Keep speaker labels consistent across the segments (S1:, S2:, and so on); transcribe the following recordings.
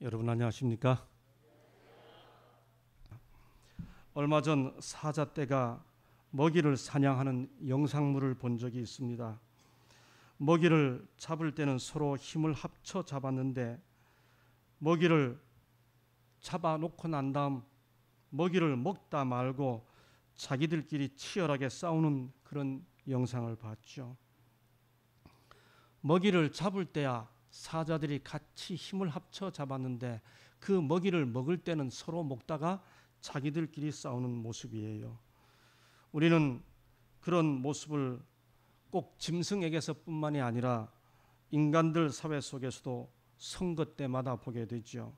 S1: 여러분 안녕하십니까? 얼마 전 사자떼가 먹이를 사냥하는 영상물을 본 적이 있습니다. 먹이를 잡을 때는 서로 힘을 합쳐 잡았는데 먹이를 잡아놓고 난 다음 먹이를 먹다 말고 자기들끼리 치열하게 싸우는 그런 영상을 봤죠. 먹이를 잡을 때야 사자들이 같이 힘을 합쳐 잡았는데 그 먹이를 먹을 때는 서로 먹다가 자기들끼리 싸우는 모습이에요. 우리는 그런 모습을 꼭 짐승에게서뿐만이 아니라 인간들 사회 속에서도 선거 때마다 보게 되죠.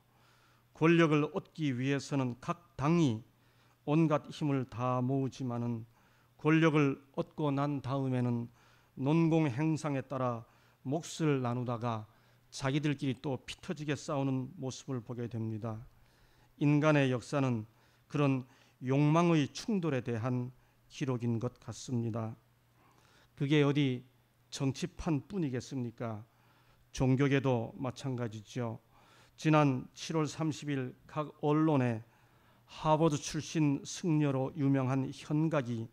S1: 권력을 얻기 위해서는 각 당이 온갖 힘을 다 모으지만은 권력을 얻고 난 다음에는 논공행상에 따라 몫을 나누다가 자기들끼리 또 피터지게 싸우는 모습을 보게 됩니다. 인간의 역사는 그런 욕망의 충돌에 대한 기록인 것 같습니다. 그게 어디 정치판 뿐이겠습니까? 종교계도 마찬가지죠. 지난 7월 30일 각 언론에 하버드 출신 승려로 유명한 현각이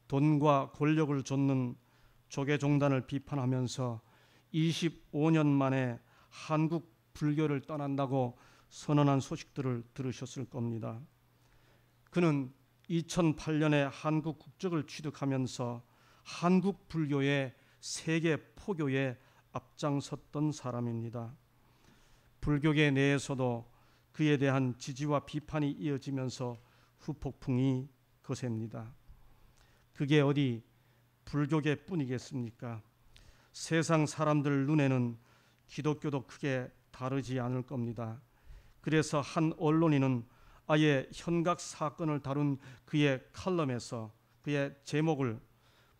S1: 돈과 권력을 좇는 조계종단을 비판하면서 25년 만에 한국 불교를 떠난다고 선언한 소식들을 들으셨을 겁니다. 그는 2008년에 한국 국적을 취득하면서 한국 불교의 세계 포교에 앞장섰던 사람입니다. 불교계 내에서도 그에 대한 지지와 비판이 이어지면서 후폭풍이 거셉니다. 그게 어디 불교계뿐이겠습니까? 세상 사람들 눈에는 기독교도 크게 다르지 않을 겁니다. 그래서 한 언론인은 아예 현각 사건을 다룬 그의 칼럼에서 그의 제목을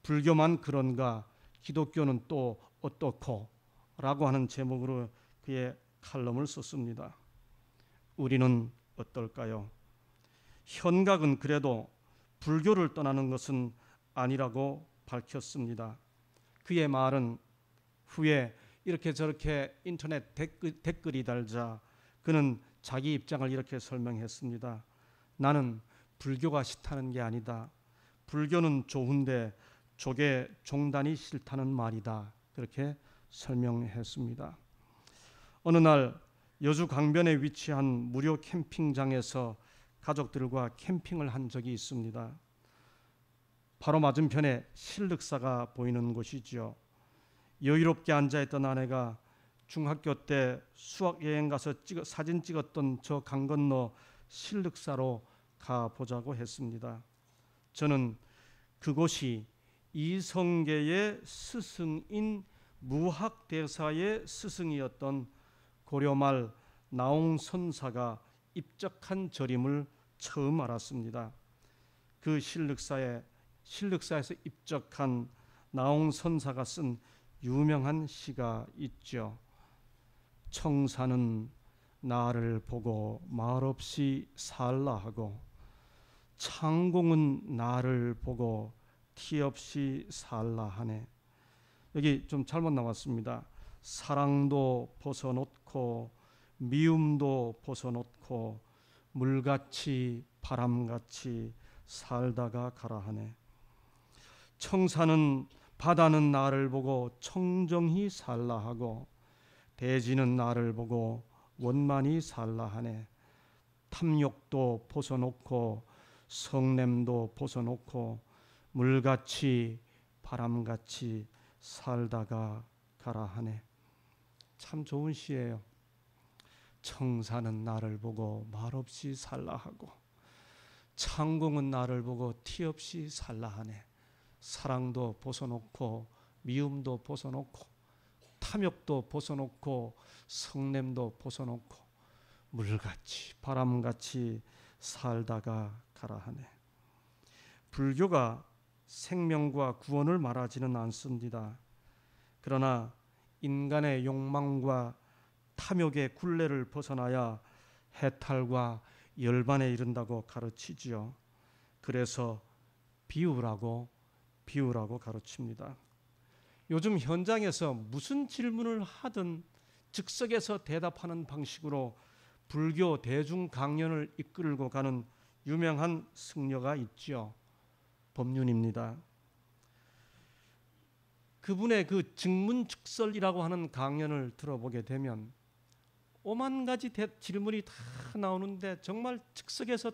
S1: 불교만 그런가 기독교는 또 어떻고 라고 하는 제목으로 그의 칼럼을 썼습니다. 우리는 어떨까요? 현각은 그래도 불교를 떠나는 것은 아니라고 밝혔습니다. 그의 말은 후에 이렇게 저렇게 인터넷 댓글이 달자 그는 자기 입장을 이렇게 설명했습니다. 나는 불교가 싫다는 게 아니다. 불교는 좋은데 조계 종단이 싫다는 말이다. 그렇게 설명했습니다. 어느 날 여주 강변에 위치한 무료 캠핑장에서 가족들과 캠핑을 한 적이 있습니다. 바로 맞은편에 신륵사가 보이는 곳이죠. 여유롭게 앉아있던 아내가 중학교 때 수학여행 가서 사진 찍었던 저 강 건너 신륵사로 가보자고 했습니다. 저는 그곳이 이성계의 스승인 무학대사의 스승이었던 고려말 나홍선사가 입적한 절임을 처음 알았습니다. 그 신륵사에서 입적한 나홍선사가 쓴 유명한 시가 있죠. 청사는 나를 보고 말없이 살라 하고 창공은 나를 보고 티없이 살라 하네. 여기 좀 잘못 나왔습니다. 사랑도 벗어놓고 미움도 벗어놓고 물같이 바람같이 살다가 가라 하네. 청사는 바다는 나를 보고 청정히 살라 하고 대지는 나를 보고 원만히 살라 하네. 탐욕도 벗어놓고 성냄도 벗어놓고 물같이 바람같이 살다가 가라 하네. 참 좋은 시예요. 청사는 나를 보고 말없이 살라 하고 창공은 나를 보고 티없이 살라 하네. 사랑도 벗어놓고 미움도 벗어놓고 탐욕도 벗어놓고 성냄도 벗어놓고 물같이 바람같이 살다가 가라 하네. 불교가 생명과 구원을 말하지는 않습니다. 그러나 인간의 욕망과 탐욕의 굴레를 벗어나야 해탈과 열반에 이른다고 가르치지요. 그래서 비우라고 가르칩니다. 요즘 현장에서 무슨 질문을 하든 즉석에서 대답하는 방식으로 불교 대중 강연을 이끌고 가는 유명한 승려가 있죠. 법륜입니다. 그분의 그 증문즉설이라고 하는 강연을 들어보게 되면 오만 가지 질문이 다 나오는데 정말 즉석에서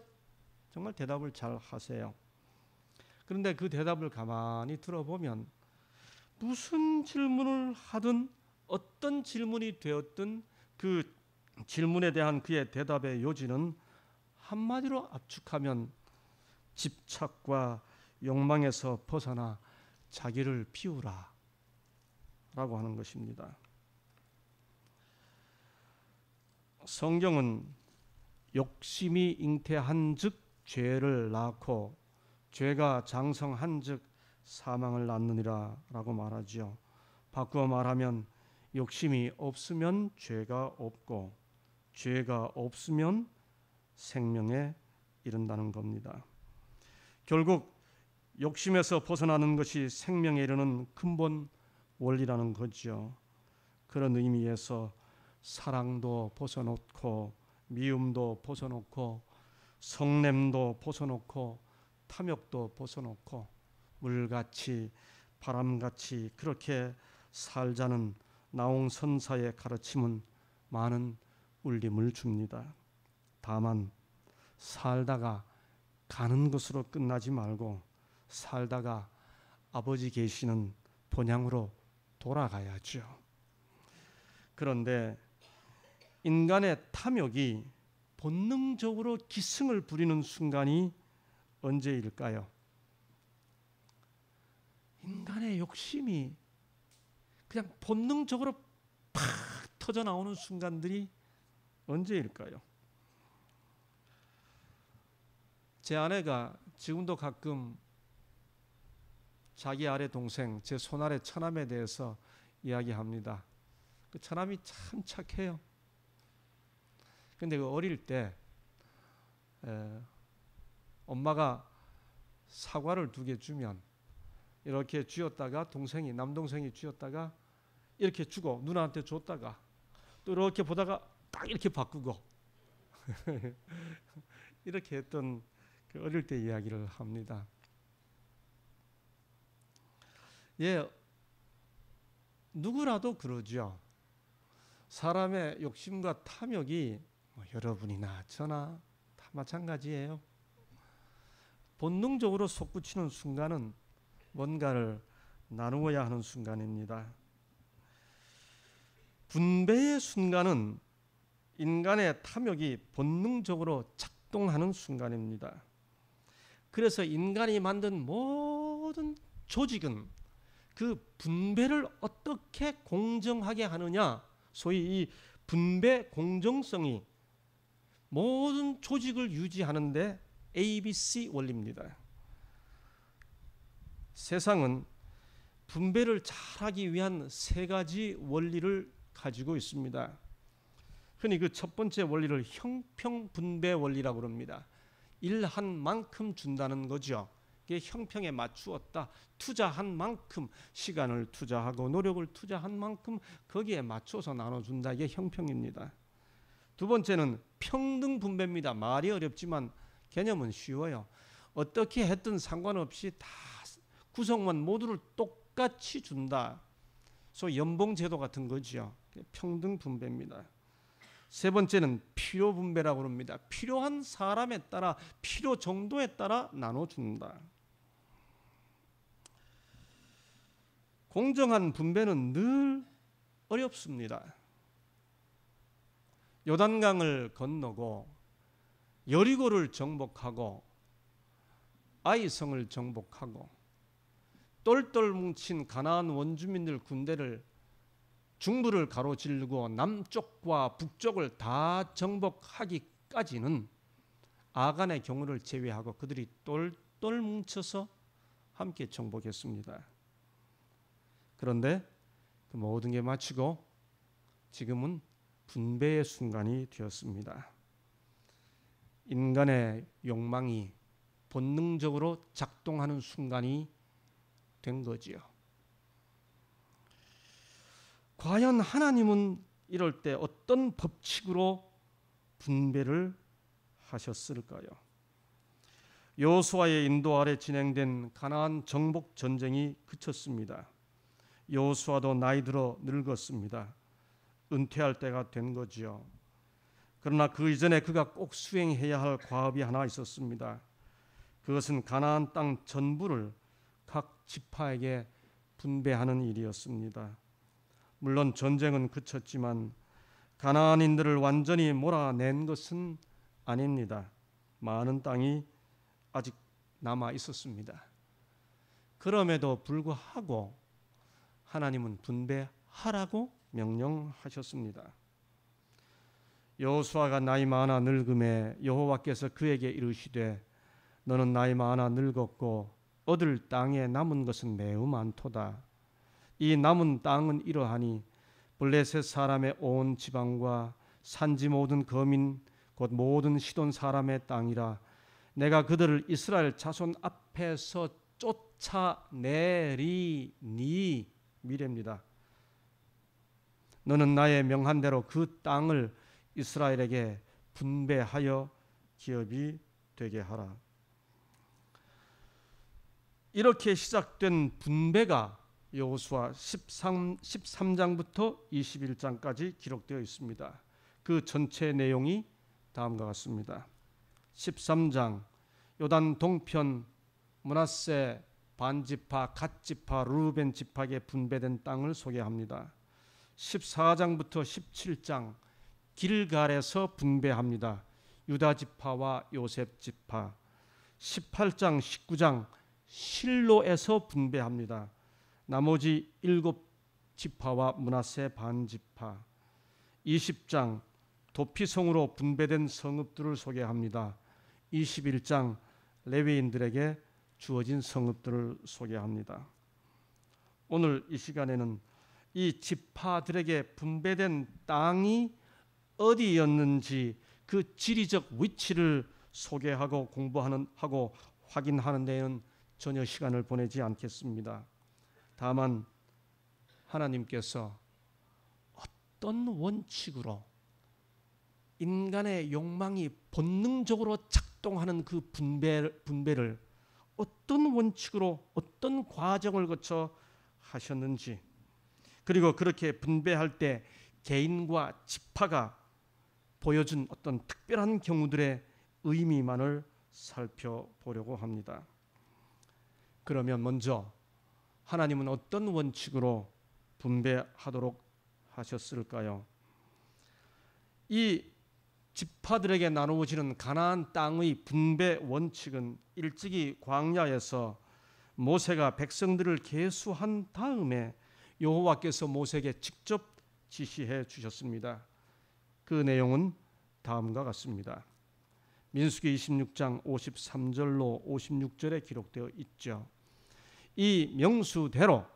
S1: 정말 대답을 잘 하세요. 그런데 그 대답을 가만히 들어보면 무슨 질문을 하든 어떤 질문이 되었든 그 질문에 대한 그의 대답의 요지는 한마디로 압축하면 집착과 욕망에서 벗어나 자기를 비우라 라고 하는 것입니다. 성경은 욕심이 잉태한즉 죄를 낳고 죄가 장성한즉 사망을 낳느니라 라고 말하지요. 바꾸어 말하면 욕심이 없으면 죄가 없고 죄가 없으면 생명에 이른다는 겁니다. 결국 욕심에서 벗어나는 것이 생명에 이르는 근본 원리라는 거죠. 그런 의미에서 사랑도 벗어놓고 미움도 벗어놓고 성냄도 벗어놓고 탐욕도 벗어놓고 물같이 바람같이 그렇게 살자는 나홍선사의 가르침은 많은 울림을 줍니다. 다만 살다가 가는 것으로 끝나지 말고 살다가 아버지 계시는 본향으로 돌아가야죠. 그런데 인간의 탐욕이 본능적으로 기승을 부리는 순간이 언제일까요? 인간의 욕심이 그냥 본능적으로 팍 터져 나오는 순간들이 언제일까요? 제 아내가 지금도 가끔 자기 아래 동생, 제 손아래 처남에 대해서 이야기합니다. 그 처남이 참 착해요. 근데 그 어릴 때 엄마가 사과를 2개 주면 이렇게 쥐었다가 남동생이 쥐었다가 이렇게 주고 누나한테 줬다가 또 이렇게 보다가 딱 이렇게 바꾸고 이렇게 했던 그 어릴 때 이야기를 합니다. 예, 누구라도 그러죠. 사람의 욕심과 탐욕이 여러분이나 저나 다 마찬가지예요. 본능적으로 솟구치는 순간은 뭔가를 나누어야 하는 순간입니다. 분배의 순간은 인간의 탐욕이 본능적으로 작동하는 순간입니다. 그래서 인간이 만든 모든 조직은 그 분배를 어떻게 공정하게 하느냐, 소위 이 분배 공정성이 모든 조직을 유지하는데 ABC 원리입니다. 세상은 분배를 잘하기 위한 3가지 원리를 가지고 있습니다. 흔히 그 첫 번째 원리를 형평분배 원리라고 합니다. 일한 만큼 준다는 거죠. 이게 형평에 맞추었다. 투자한 만큼 시간을 투자하고 노력을 투자한 만큼 거기에 맞춰서 나눠준다. 이게 형평입니다. 두 번째는 평등분배입니다. 말이 어렵지만 개념은 쉬워요. 어떻게 했든 상관없이 다 구성원 모두를 똑같이 준다. 소위 연봉제도 같은 거죠. 평등분배입니다. 세 번째는 필요분배라고 합니다. 필요한 사람에 따라 필요 정도에 따라 나눠준다. 공정한 분배는 늘 어렵습니다. 요단강을 건너고 여리고를 정복하고 아이성을 정복하고 똘똘 뭉친 가나안 원주민들 군대를 중부를 가로지르고 남쪽과 북쪽을 다 정복하기까지는 아간의 경우를 제외하고 그들이 똘똘 뭉쳐서 함께 정복했습니다. 그런데 그 모든 게 마치고 지금은 분배의 순간이 되었습니다. 인간의 욕망이 본능적으로 작동하는 순간이 된 거지요. 과연 하나님은 이럴 때 어떤 법칙으로 분배를 하셨을까요? 여호수아의 인도 아래 진행된 가나안 정복 전쟁이 그쳤습니다. 여호수아도 나이 들어 늙었습니다. 은퇴할 때가 된 거지요. 그러나 그 이전에 그가 꼭 수행해야 할 과업이 하나 있었습니다. 그것은 가나안 땅 전부를 각 지파에게 분배하는 일이었습니다. 물론 전쟁은 그쳤지만 가나안인들을 완전히 몰아낸 것은 아닙니다. 많은 땅이 아직 남아 있었습니다. 그럼에도 불구하고 하나님은 분배하라고 명령하셨습니다. 여호수아가 나이 많아 늙음에 여호와께서 그에게 이르시되 너는 나이 많아 늙었고 얻을 땅에 남은 것은 매우 많도다. 이 남은 땅은 이러하니 블레셋 사람의 온 지방과 산지 모든 거민 곧 모든 시돈 사람의 땅이라. 내가 그들을 이스라엘 자손 앞에서 쫓아내리니 미래입니다. 너는 나의 명한 대로 그 땅을 이스라엘에게 분배하여 기업이 되게 하라. 이렇게 시작된 분배가 여호수아 13장부터 21장까지 기록되어 있습니다. 그 전체 내용이 다음과 같습니다. 13장 요단 동편 므낫세 반지파 갓지파 르우벤 지파에게 분배된 땅을 소개합니다. 14장부터 17장 길갈에서 분배합니다. 유다 지파와 요셉 지파. 18장 19장 실로에서 분배합니다. 나머지 7지파와 므낫세 반지파. 20장 도피성으로 분배된 성읍들을 소개합니다. 21장 레위인들에게 주어진 성읍들을 소개합니다. 오늘 이 시간에는 이 지파들에게 분배된 땅이 어디였는지 그 지리적 위치를 소개하고 공부하고 확인하는 데에는 전혀 시간을 보내지 않겠습니다. 다만 하나님께서 어떤 원칙으로 인간의 욕망이 본능적으로 작동하는 그 분배를 어떤 원칙으로 어떤 과정을 거쳐 하셨는지, 그리고 그렇게 분배할 때 개인과 지파가 보여준 어떤 특별한 경우들의 의미만을 살펴보려고 합니다. 그러면 먼저 하나님은 어떤 원칙으로 분배하도록 하셨을까요? 이 지파들에게 나누어지는 가나안 땅의 분배 원칙은 일찍이 광야에서 모세가 백성들을 계수한 다음에 여호와께서 모세에게 직접 지시해 주셨습니다. 그 내용은 다음과 같습니다. 민수기 26장 53절로 56절에 기록되어 있죠. 이 명수대로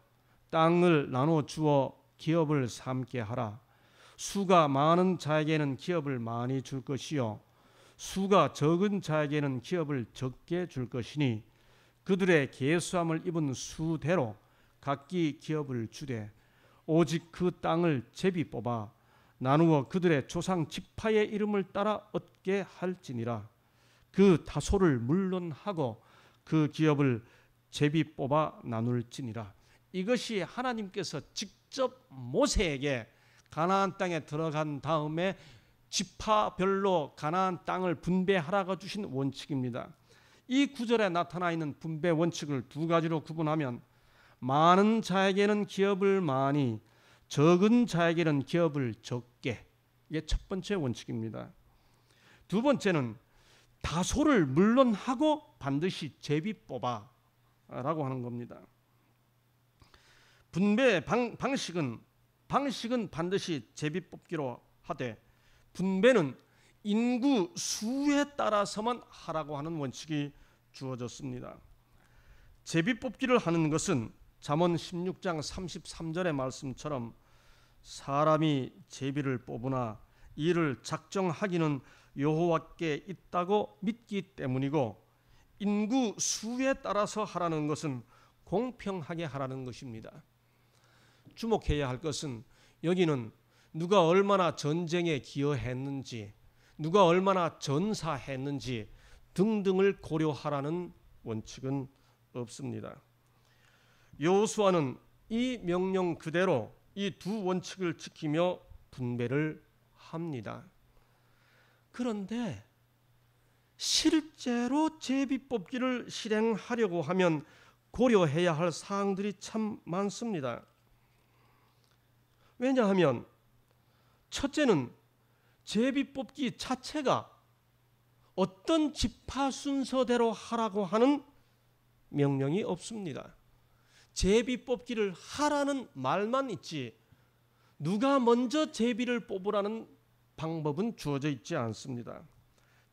S1: 땅을 나눠 주어 기업을 삼게 하라. 수가 많은 자에게는 기업을 많이 줄 것이요 수가 적은 자에게는 기업을 적게 줄 것이니 그들의 계수함을 입은 수대로 각기 기업을 주되 오직 그 땅을 제비 뽑아 나누어 그들의 조상 지파의 이름을 따라 얻게 할지니라. 그 다소를 물론하고 그 기업을 제비 뽑아 나눌지니라. 이것이 하나님께서 직접 모세에게 가나안 땅에 들어간 다음에 지파별로 가나안 땅을 분배하라고 주신 원칙입니다. 이 구절에 나타나 있는 분배 원칙을 두 가지로 구분하면 많은 자에게는 기업을 많이, 적은 자에게는 기업을 적게. 이게 첫 번째 원칙입니다. 두 번째는 다소를 물론하고 반드시 제비 뽑아 라고 하는 겁니다. 분배 방식은 반드시 제비 뽑기로 하되 분배는 인구 수에 따라서만 하라고 하는 원칙이 주어졌습니다. 제비 뽑기를 하는 것은 잠언 16장 33절의 말씀처럼 사람이 제비를 뽑으나 이를 작정하기는 여호와께 있다고 믿기 때문이고 인구 수에 따라서 하라는 것은 공평하게 하라는 것입니다. 주목해야 할 것은 여기는 누가 얼마나 전쟁에 기여했는지, 누가 얼마나 전사했는지 등등을 고려하라는 원칙은 없습니다. 여호수아는 이 명령 그대로 이 두 원칙을 지키며 분배를 합니다. 그런데 실제로 제비뽑기를 실행하려고 하면 고려해야 할 사항들이 참 많습니다. 왜냐하면 첫째는 제비뽑기 자체가 어떤 지파 순서대로 하라고 하는 명령이 없습니다. 제비뽑기를 하라는 말만 있지 누가 먼저 제비를 뽑으라는 방법은 주어져 있지 않습니다.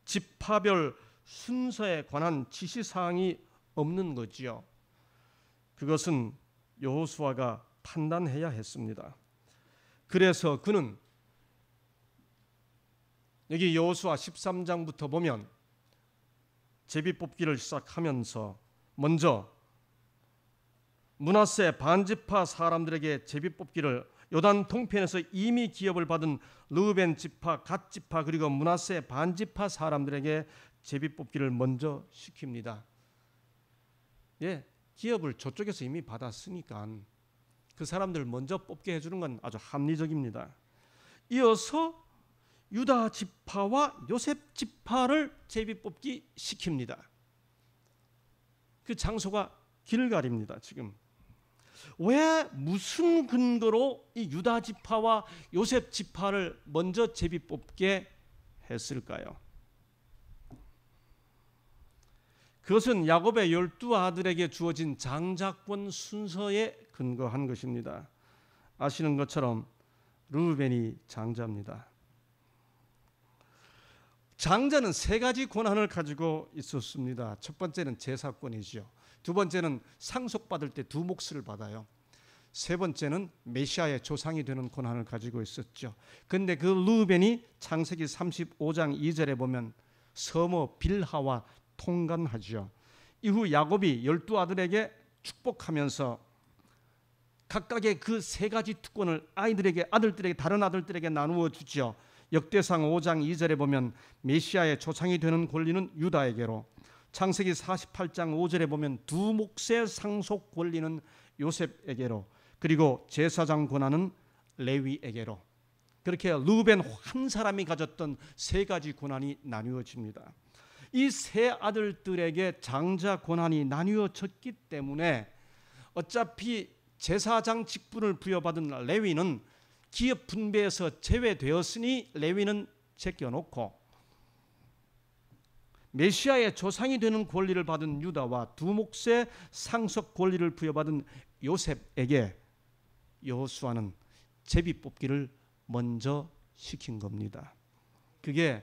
S1: 지파별 순서에 관한 지시사항이 없는 거지요. 그것은 여호수아가 판단해야 했습니다. 그래서 그는 여기 여호수아 13장부터 보면 제비뽑기를 시작하면서 먼저 므낫세 반지파 사람들에게 제비뽑기를 요단 동편에서 이미 기업을 받은 르우벤 지파, 갓 지파 그리고 므낫세 반지파 사람들에게 제비뽑기를 먼저 시킵니다. 예, 기업을 저쪽에서 이미 받았으니까 그 사람들 먼저 뽑게 해주는 건 아주 합리적입니다. 이어서 유다 지파와 요셉 지파를 제비뽑기 시킵니다. 그 장소가 길갈입니다. 지금 왜 무슨 근거로 이 유다 지파와 요셉 지파를 먼저 제비뽑게 했을까요? 그것은 야곱의 12아들에게 주어진 장자권 순서에 근거한 것입니다. 아시는 것처럼 르우벤이 장자입니다. 장자는 세 가지 권한을 가지고 있었습니다. 첫 번째는 제사권이죠. 두 번째는 상속받을 때 두 몫을 받아요. 세 번째는 메시아의 조상이 되는 권한을 가지고 있었죠. 그런데 그 르우벤이 창세기 35장 2절에 보면 서모 빌하와 통간하죠. 이후 야곱이 12아들에게 축복하면서 각각의 그 세 가지 특권을 아들들에게 다른 아들들에게 나누어 주죠. 역대상 5장 2절에 보면 메시아의 조상이 되는 권리는 유다에게로, 창세기 48장 5절에 보면 두 몫의 상속 권리는 요셉에게로, 그리고 제사장 권한은 레위에게로, 그렇게 르우벤 한 사람이 가졌던 세 가지 권한이 나뉘어집니다. 이 세 아들들에게 장자 권한이 나뉘어졌기 때문에 어차피 제사장 직분을 부여받은 레위는 기업 분배에서 제외되었으니 레위는 제껴놓고, 메시아의 조상이 되는 권리를 받은 유다와 두 몫의 상속 권리를 부여받은 요셉에게 여호수아는 제비뽑기를 먼저 시킨 겁니다. 그게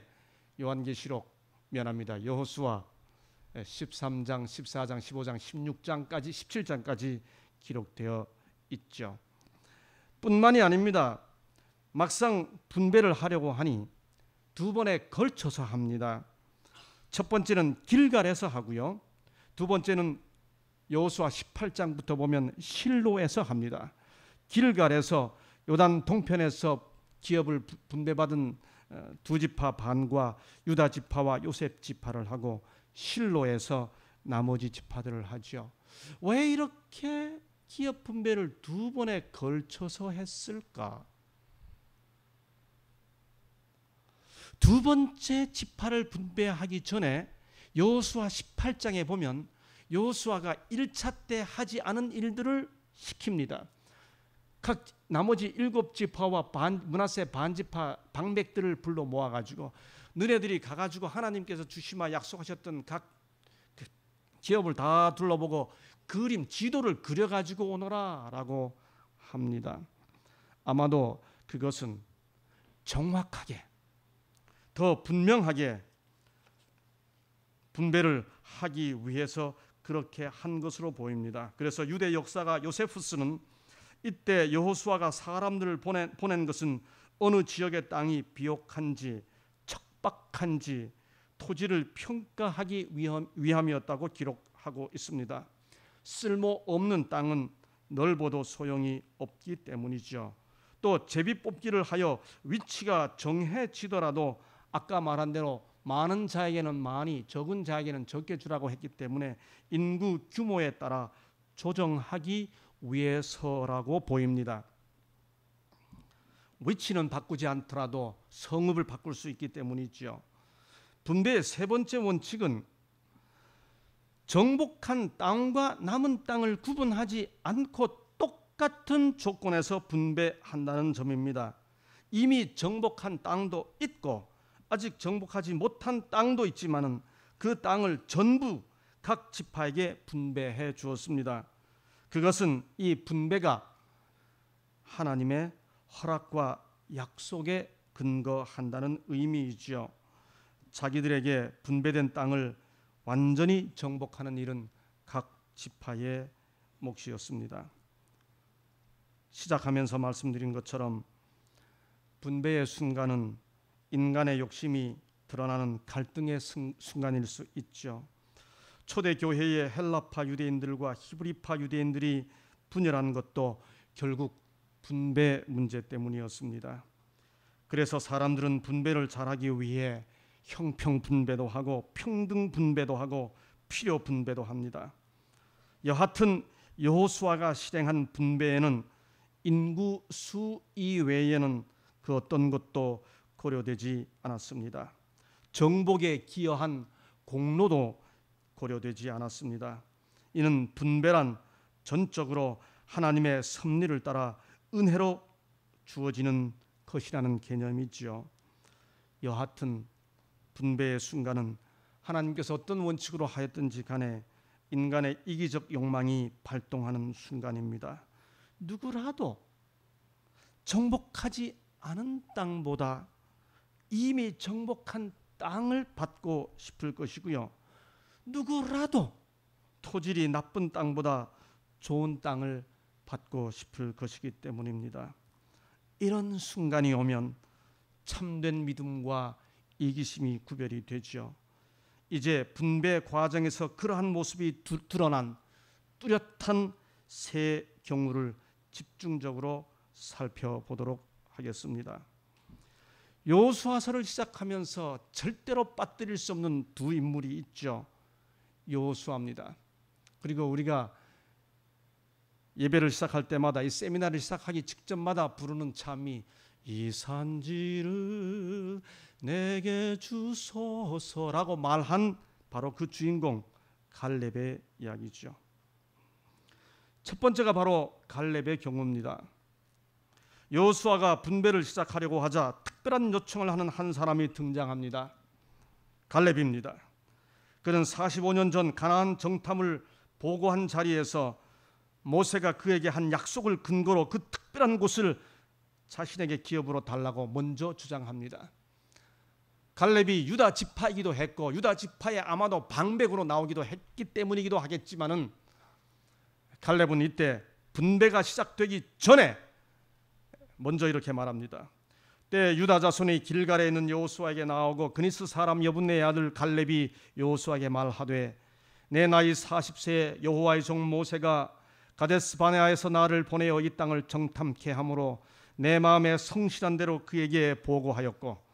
S1: 요한계시록 여호수아 13장, 14장, 15장, 16장까지 17장까지 기록되어 있죠. 뿐만이 아닙니다. 막상 분배를 하려고 하니 두 번에 걸쳐서 합니다. 첫 번째는 길갈에서 하고요. 두 번째는 여호수아 18장부터 보면 실로에서 합니다. 길갈에서 요단 동편에서 기업을 분배받은 두 지파 반과 유다 지파와 요셉 지파를 하고, 실로에서 나머지 지파들을 하죠. 왜 이렇게 기업 분배를 두 번에 걸쳐서 했을까? 두 번째 지파를 분배하기 전에 여호수아 18장에 보면 여호수아가 1차 때 하지 않은 일들을 시킵니다. 각 나머지 7지파와 므낫세 반지파 방백들을 불러 모아가지고 너네들이 가가지고 하나님께서 주시마 약속하셨던 각 기업을 다 둘러보고 그림 지도를 그려가지고 오너라 라고 합니다. 아마도 그것은 정확하게 더 분명하게 분배를 하기 위해서 그렇게 한 것으로 보입니다. 그래서 유대 역사가 요세푸스는 이때 여호수아가 사람들을 보낸 것은 어느 지역의 땅이 비옥한지 척박한지 토지를 평가하기 위함이었다고 기록하고 있습니다. 쓸모없는 땅은 넓어도 소용이 없기 때문이죠. 또 제비뽑기를 하여 위치가 정해지더라도 아까 말한 대로 많은 자에게는 많이, 적은 자에게는 적게 주라고 했기 때문에 인구 규모에 따라 조정하기 위해서라고 보입니다. 위치는 바꾸지 않더라도 성읍을 바꿀 수 있기 때문이죠. 분배의 세 번째 원칙은 정복한 땅과 남은 땅을 구분하지 않고 똑같은 조건에서 분배한다는 점입니다. 이미 정복한 땅도 있고 아직 정복하지 못한 땅도 있지만은 그 땅을 전부 각 지파에게 분배해 주었습니다. 그것은 이 분배가 하나님의 허락과 약속에 근거한다는 의미이지요. 자기들에게 분배된 땅을 완전히 정복하는 일은 각 지파의 몫이었습니다. 시작하면서 말씀드린 것처럼 분배의 순간은 인간의 욕심이 드러나는 갈등의 순간일 수 있죠. 초대 교회의 헬라파 유대인들과 히브리파 유대인들이 분열한 것도 결국 분배 문제 때문이었습니다. 그래서 사람들은 분배를 잘하기 위해 형평 분배도 하고 평등 분배도 하고 필요 분배도 합니다. 여하튼 여호수아가 실행한 분배에는 인구 수 이외에는 그 어떤 것도 고려되지 않았습니다. 정복에 기여한 공로도 고려되지 않았습니다. 이는 분배란 전적으로 하나님의 섭리를 따라 은혜로 주어지는 것이라는 개념이지요. 여하튼 분배의 순간은 하나님께서 어떤 원칙으로 하였든지 간에 인간의 이기적 욕망이 발동하는 순간입니다. 누구라도 정복하지 않은 땅보다 이미 정복한 땅을 받고 싶을 것이고요. 누구라도 토질이 나쁜 땅보다 좋은 땅을 받고 싶을 것이기 때문입니다. 이런 순간이 오면 참된 믿음과 이기심이 구별이 되죠. 이제 분배 과정에서 그러한 모습이 드러난 뚜렷한 세 경우를 집중적으로 살펴보도록 하겠습니다. 여호수아서를 시작하면서 절대로 빠뜨릴 수 없는 두 인물이 있죠. 여호수아입니다. 그리고 우리가 예배를 시작할 때마다, 이 세미나를 시작하기 직전마다 부르는 참이 이 산지를 내게 주소서라고 말한 바로 그 주인공 갈렙의 이야기죠. 첫 번째가 바로 갈렙의 경우입니다. 여호수아가 분배를 시작하려고 하자 특별한 요청을 하는 한 사람이 등장합니다. 갈렙입니다. 그는 45년 전 가나안 정탐을 보고한 자리에서 모세가 그에게 한 약속을 근거로 그 특별한 곳을 자신에게 기업으로 달라고 먼저 주장합니다. 갈렙이 유다 지파이기도 했고 유다 지파에 아마도 방백으로 나오기도 했기 때문이기도 하겠지만은 갈렙은 이때 분배가 시작되기 전에 먼저 이렇게 말합니다. 때 유다 자손이 길갈에 있는 여호수아에게 나오고 그니스 사람 여분네의 아들 갈렙이 여호수아에게 말하되 내 나이 40세에 여호와의 종 모세가 가데스 바네아에서 나를 보내어 이 땅을 정탐케 하므로 내 마음에 성실한 대로 그에게 보고하였고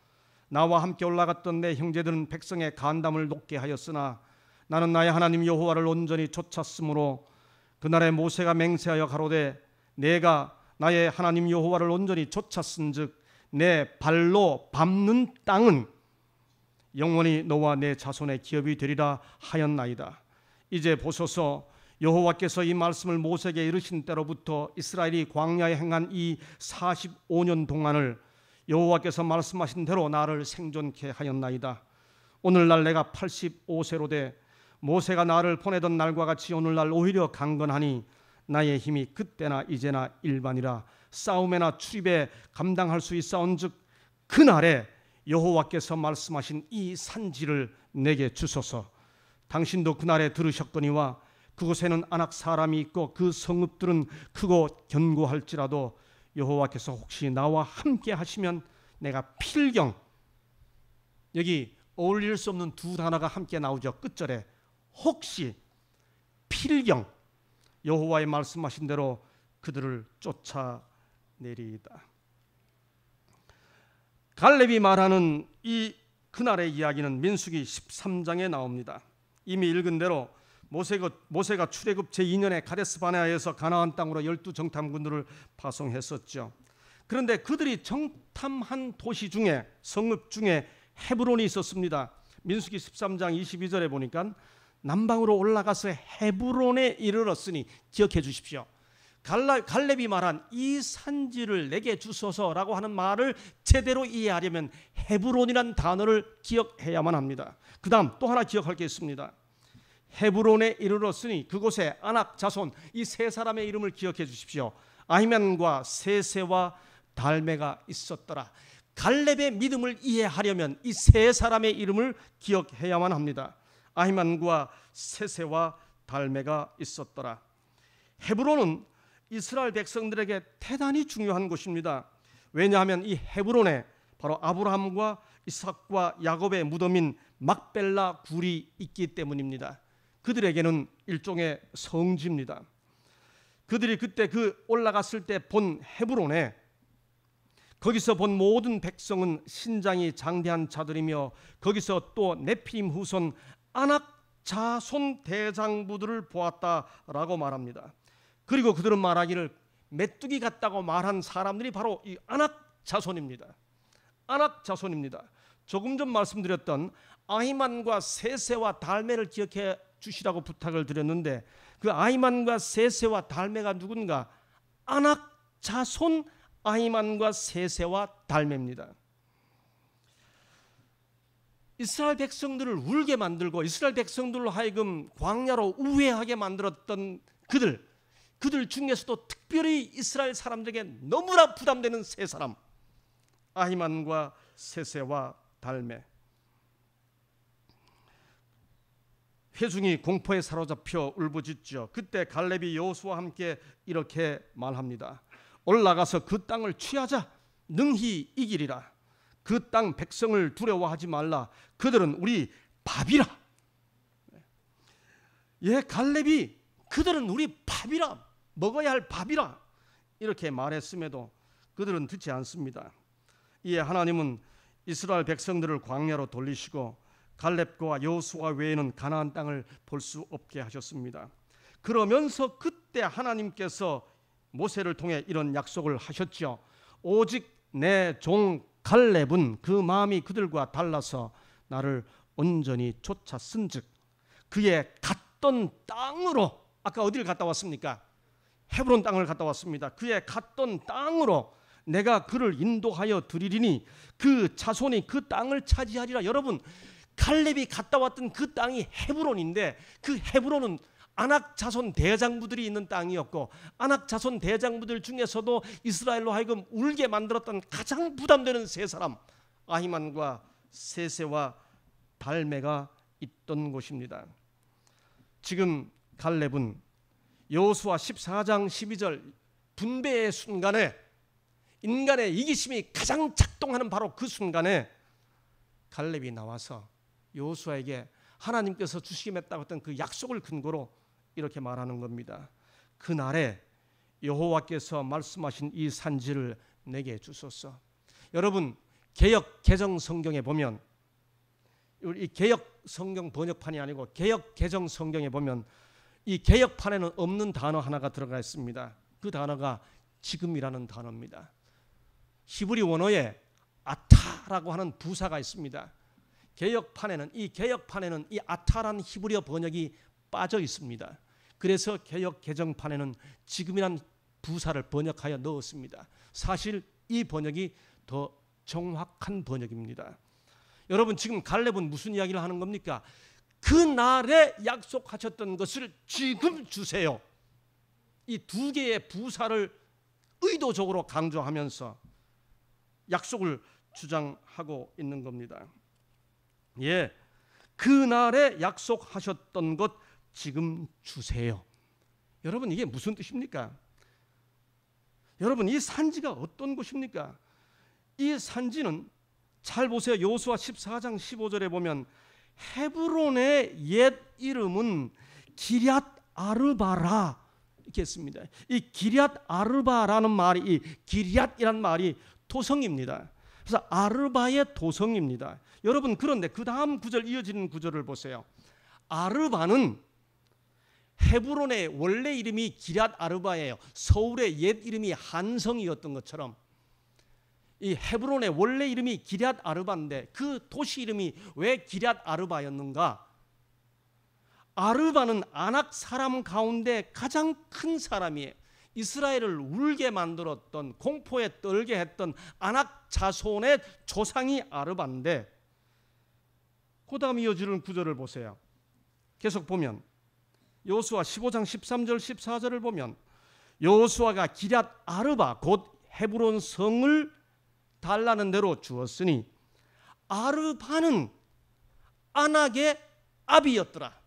S1: 나와 함께 올라갔던 내 형제들은 백성의 간담을 높게 하였으나 나는 나의 하나님 여호와를 온전히 좇았으므로 그날에 모세가 맹세하여 가로되 내가 나의 하나님 여호와를 온전히 좇았은즉 내 발로 밟는 땅은 영원히 너와 내 자손의 기업이 되리라 하였나이다. 이제 보소서 여호와께서 이 말씀을 모세에게 이르신 때로부터 이스라엘이 광야에 행한 이 45년 동안을 여호와께서 말씀하신 대로 나를 생존케 하였나이다. 오늘날 내가 85세로 돼 모세가 나를 보내던 날과 같이 오늘날 오히려 강건하니 나의 힘이 그때나 이제나 일반이라 싸움에나 출입에 감당할 수 있사온즉 그날에 여호와께서 말씀하신 이 산지를 내게 주소서. 당신도 그날에 들으셨거니와 그곳에는 아낙 사람이 있고 그 성읍들은 크고 견고할지라도 여호와께서 혹시 나와 함께 하시면 내가 필경, 여기 어울릴 수 없는 두 단어가 함께 나오죠. 끝절에 혹시 필경 여호와의 말씀하신 대로 그들을 쫓아내리이다. 갈렙이 말하는 이 그날의 이야기는 민수기 13장에 나옵니다. 이미 읽은 대로 모세가 출애굽 제2년에 가데스 바네아에서 가나안 땅으로 12정탐꾼들을 파송했었죠. 그런데 그들이 정탐한 도시 중에, 성읍 중에 헤브론이 있었습니다. 민수기 13장 22절에 보니까 남방으로 올라가서 헤브론에 이르렀으니, 기억해 주십시오. 갈렙이 말한 이 산지를 내게 주소서라고 하는 말을 제대로 이해하려면 헤브론이란 단어를 기억해야만 합니다. 그 다음 또 하나 기억할 게 있습니다. 헤브론에 이르렀으니 그곳에 아낙 자손, 이 세 사람의 이름을 기억해 주십시오. 아히만과 세세와 달메가 있었더라. 갈렙의 믿음을 이해하려면 이 세 사람의 이름을 기억해야만 합니다. 아히만과 세세와 달메가 있었더라. 헤브론은 이스라엘 백성들에게 대단히 중요한 곳입니다. 왜냐하면 이 헤브론에 바로 아브라함과 이삭과 야곱의 무덤인 막벨라 굴이 있기 때문입니다. 그들에게는 일종의 성지입니다. 그들이 그때 올라갔을 때 본 헤브론에, 거기서 본 모든 백성은 신장이 장대한 자들이며 거기서 또 네피림 후손 아낙 자손 대장부들을 보았다라고 말합니다. 그리고 그들은 말하기를 메뚜기 같다고 말한 사람들이 바로 이 아낙 자손입니다. 아낙 자손입니다. 조금 전 말씀드렸던 아히만과 세세와 달메를 기억해 주시라고 부탁을 드렸는데, 그 아히만과 세세와 달메가 누군가? 아낙 자손 아히만과 세세와 달메입니다. 이스라엘 백성들을 울게 만들고 이스라엘 백성들로 하여금 광야로 우회하게 만들었던 그들 중에서도 특별히 이스라엘 사람들에게 너무나 부담되는 세 사람, 아히만과 세세와 달메. 회중이 공포에 사로잡혀 울부짖죠. 그때 갈렙이 여호수아와 함께 이렇게 말합니다. 올라가서 그 땅을 취하자. 능히 이기리라. 그 땅 백성을 두려워하지 말라. 그들은 우리 밥이라. 예, 갈렙이 그들은 우리 밥이라, 먹어야 할 밥이라 이렇게 말했음에도 그들은 듣지 않습니다. 이에 하나님은 이스라엘 백성들을 광야로 돌리시고 갈렙과 여호수아 외에는 가나안 땅을 볼 수 없게 하셨습니다. 그러면서 그때 하나님께서 모세를 통해 이런 약속을 하셨죠. 오직 내 종 갈렙은 그 마음이 그들과 달라서 나를 온전히 쫓았은즉 그의 갔던 땅으로, 아까 어디를 갔다 왔습니까? 헤브론 땅을 갔다 왔습니다. 그의 갔던 땅으로 내가 그를 인도하여 드리리니 그 자손이 그 땅을 차지하리라. 여러분, 갈렙이 갔다 왔던 그 땅이 헤브론인데, 그 헤브론은 아낙 자손 대장부들이 있는 땅이었고, 아낙 자손 대장부들 중에서도 이스라엘로 하여금 울게 만들었던 가장 부담되는 세 사람, 아히만과 세세와 달메가 있던 곳입니다. 지금 갈렙은 여호수아 14장 12절 분배의 순간에, 인간의 이기심이 가장 작동하는 바로 그 순간에 갈렙이 나와서 여호수아에게 하나님께서 주시겠다고 했던 그 약속을 근거로 이렇게 말하는 겁니다. 그날에 여호와께서 말씀하신 이 산지를 내게 주소서. 여러분, 개역 개정 성경에 보면, 이 개역 성경 번역판이 아니고 개역 개정 성경에 보면 이 개역판에는 없는 단어 하나가 들어가 있습니다. 그 단어가 지금이라는 단어입니다. 히브리 원어에 아타라고 하는 부사가 있습니다. 개역판에는 이 아타라는 히브리어 번역이 빠져 있습니다. 그래서 개역 개정판에는 지금이란 부사를 번역하여 넣었습니다. 사실 이 번역이 더 정확한 번역입니다. 여러분, 지금 갈렙은 무슨 이야기를 하는 겁니까? 그날에 약속하셨던 것을 지금 주세요. 이 두 개의 부사를 의도적으로 강조하면서 약속을 주장하고 있는 겁니다. 예, 그날에 약속하셨던 것 지금 주세요. 여러분, 이게 무슨 뜻입니까? 여러분, 이 산지가 어떤 곳입니까? 이 산지는 잘 보세요. 여호수아 14장 15절에 보면 헤브론의 옛 이름은 기럇 아르바라 이렇게 했습니다. 이 기럇 아르바라는 말이, 이 기럇이란 말이 토성입니다. 그래서 아르바의 도성입니다. 여러분, 그런데 그 다음 구절, 이어지는 구절을 보세요. 아르바는 헤브론의 원래 이름이 기럇 아르바예요. 서울의 옛 이름이 한성이었던 것처럼 이 헤브론의 원래 이름이 기럇 아르바인데 그 도시 이름이 왜 기럇 아르바였는가? 아르바는 아낙 사람 가운데 가장 큰 사람이에요. 이스라엘을 울게 만들었던, 공포에 떨게 했던 아낙 자손의 조상이 아르바인데, 그 다음 이어지는 구절을 보세요. 계속 보면 여호수아 15장 13절 14절을 보면 여호수아가 기럇 아르바 곧 헤브론 성을 달라는 대로 주었으니 아르바는 아낙의 아비였더라.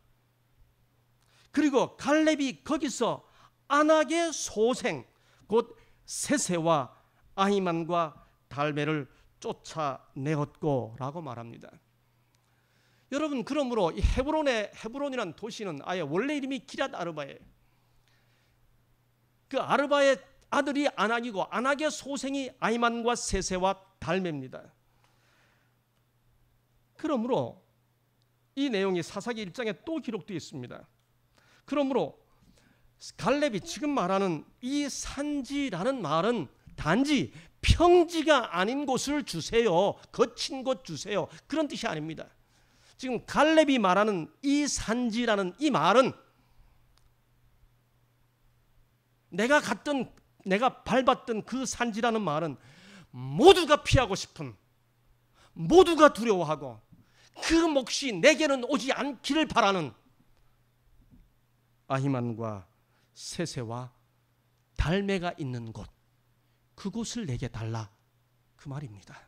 S1: 그리고 갈렙이 거기서 아낙의 소생 곧 세세와 아히만과 달메를 쫓아내었고라고 말합니다. 여러분, 그러므로 이 헤브론이라는 도시는 아예 원래 이름이 기럇 아르바예요. 그 아르바의 아들이 아낙이고 아낙의 소생이 아히만과 세세와 달메입니다. 그러므로 이 내용이 사사기 1장에 또 기록되어 있습니다. 그러므로 갈렙이 지금 말하는 이 산지라는 말은 단지 평지가 아닌 곳을 주세요, 거친 곳 주세요, 그런 뜻이 아닙니다. 지금 갈렙이 말하는 이 산지라는 이 말은 내가 밟았던 그 산지라는 말은 모두가 피하고 싶은, 모두가 두려워하고 그 몫이 내게는 오지 않기를 바라는 아히만과 세세와 달메가 있는 곳, 그곳을 내게 달라, 그 말입니다.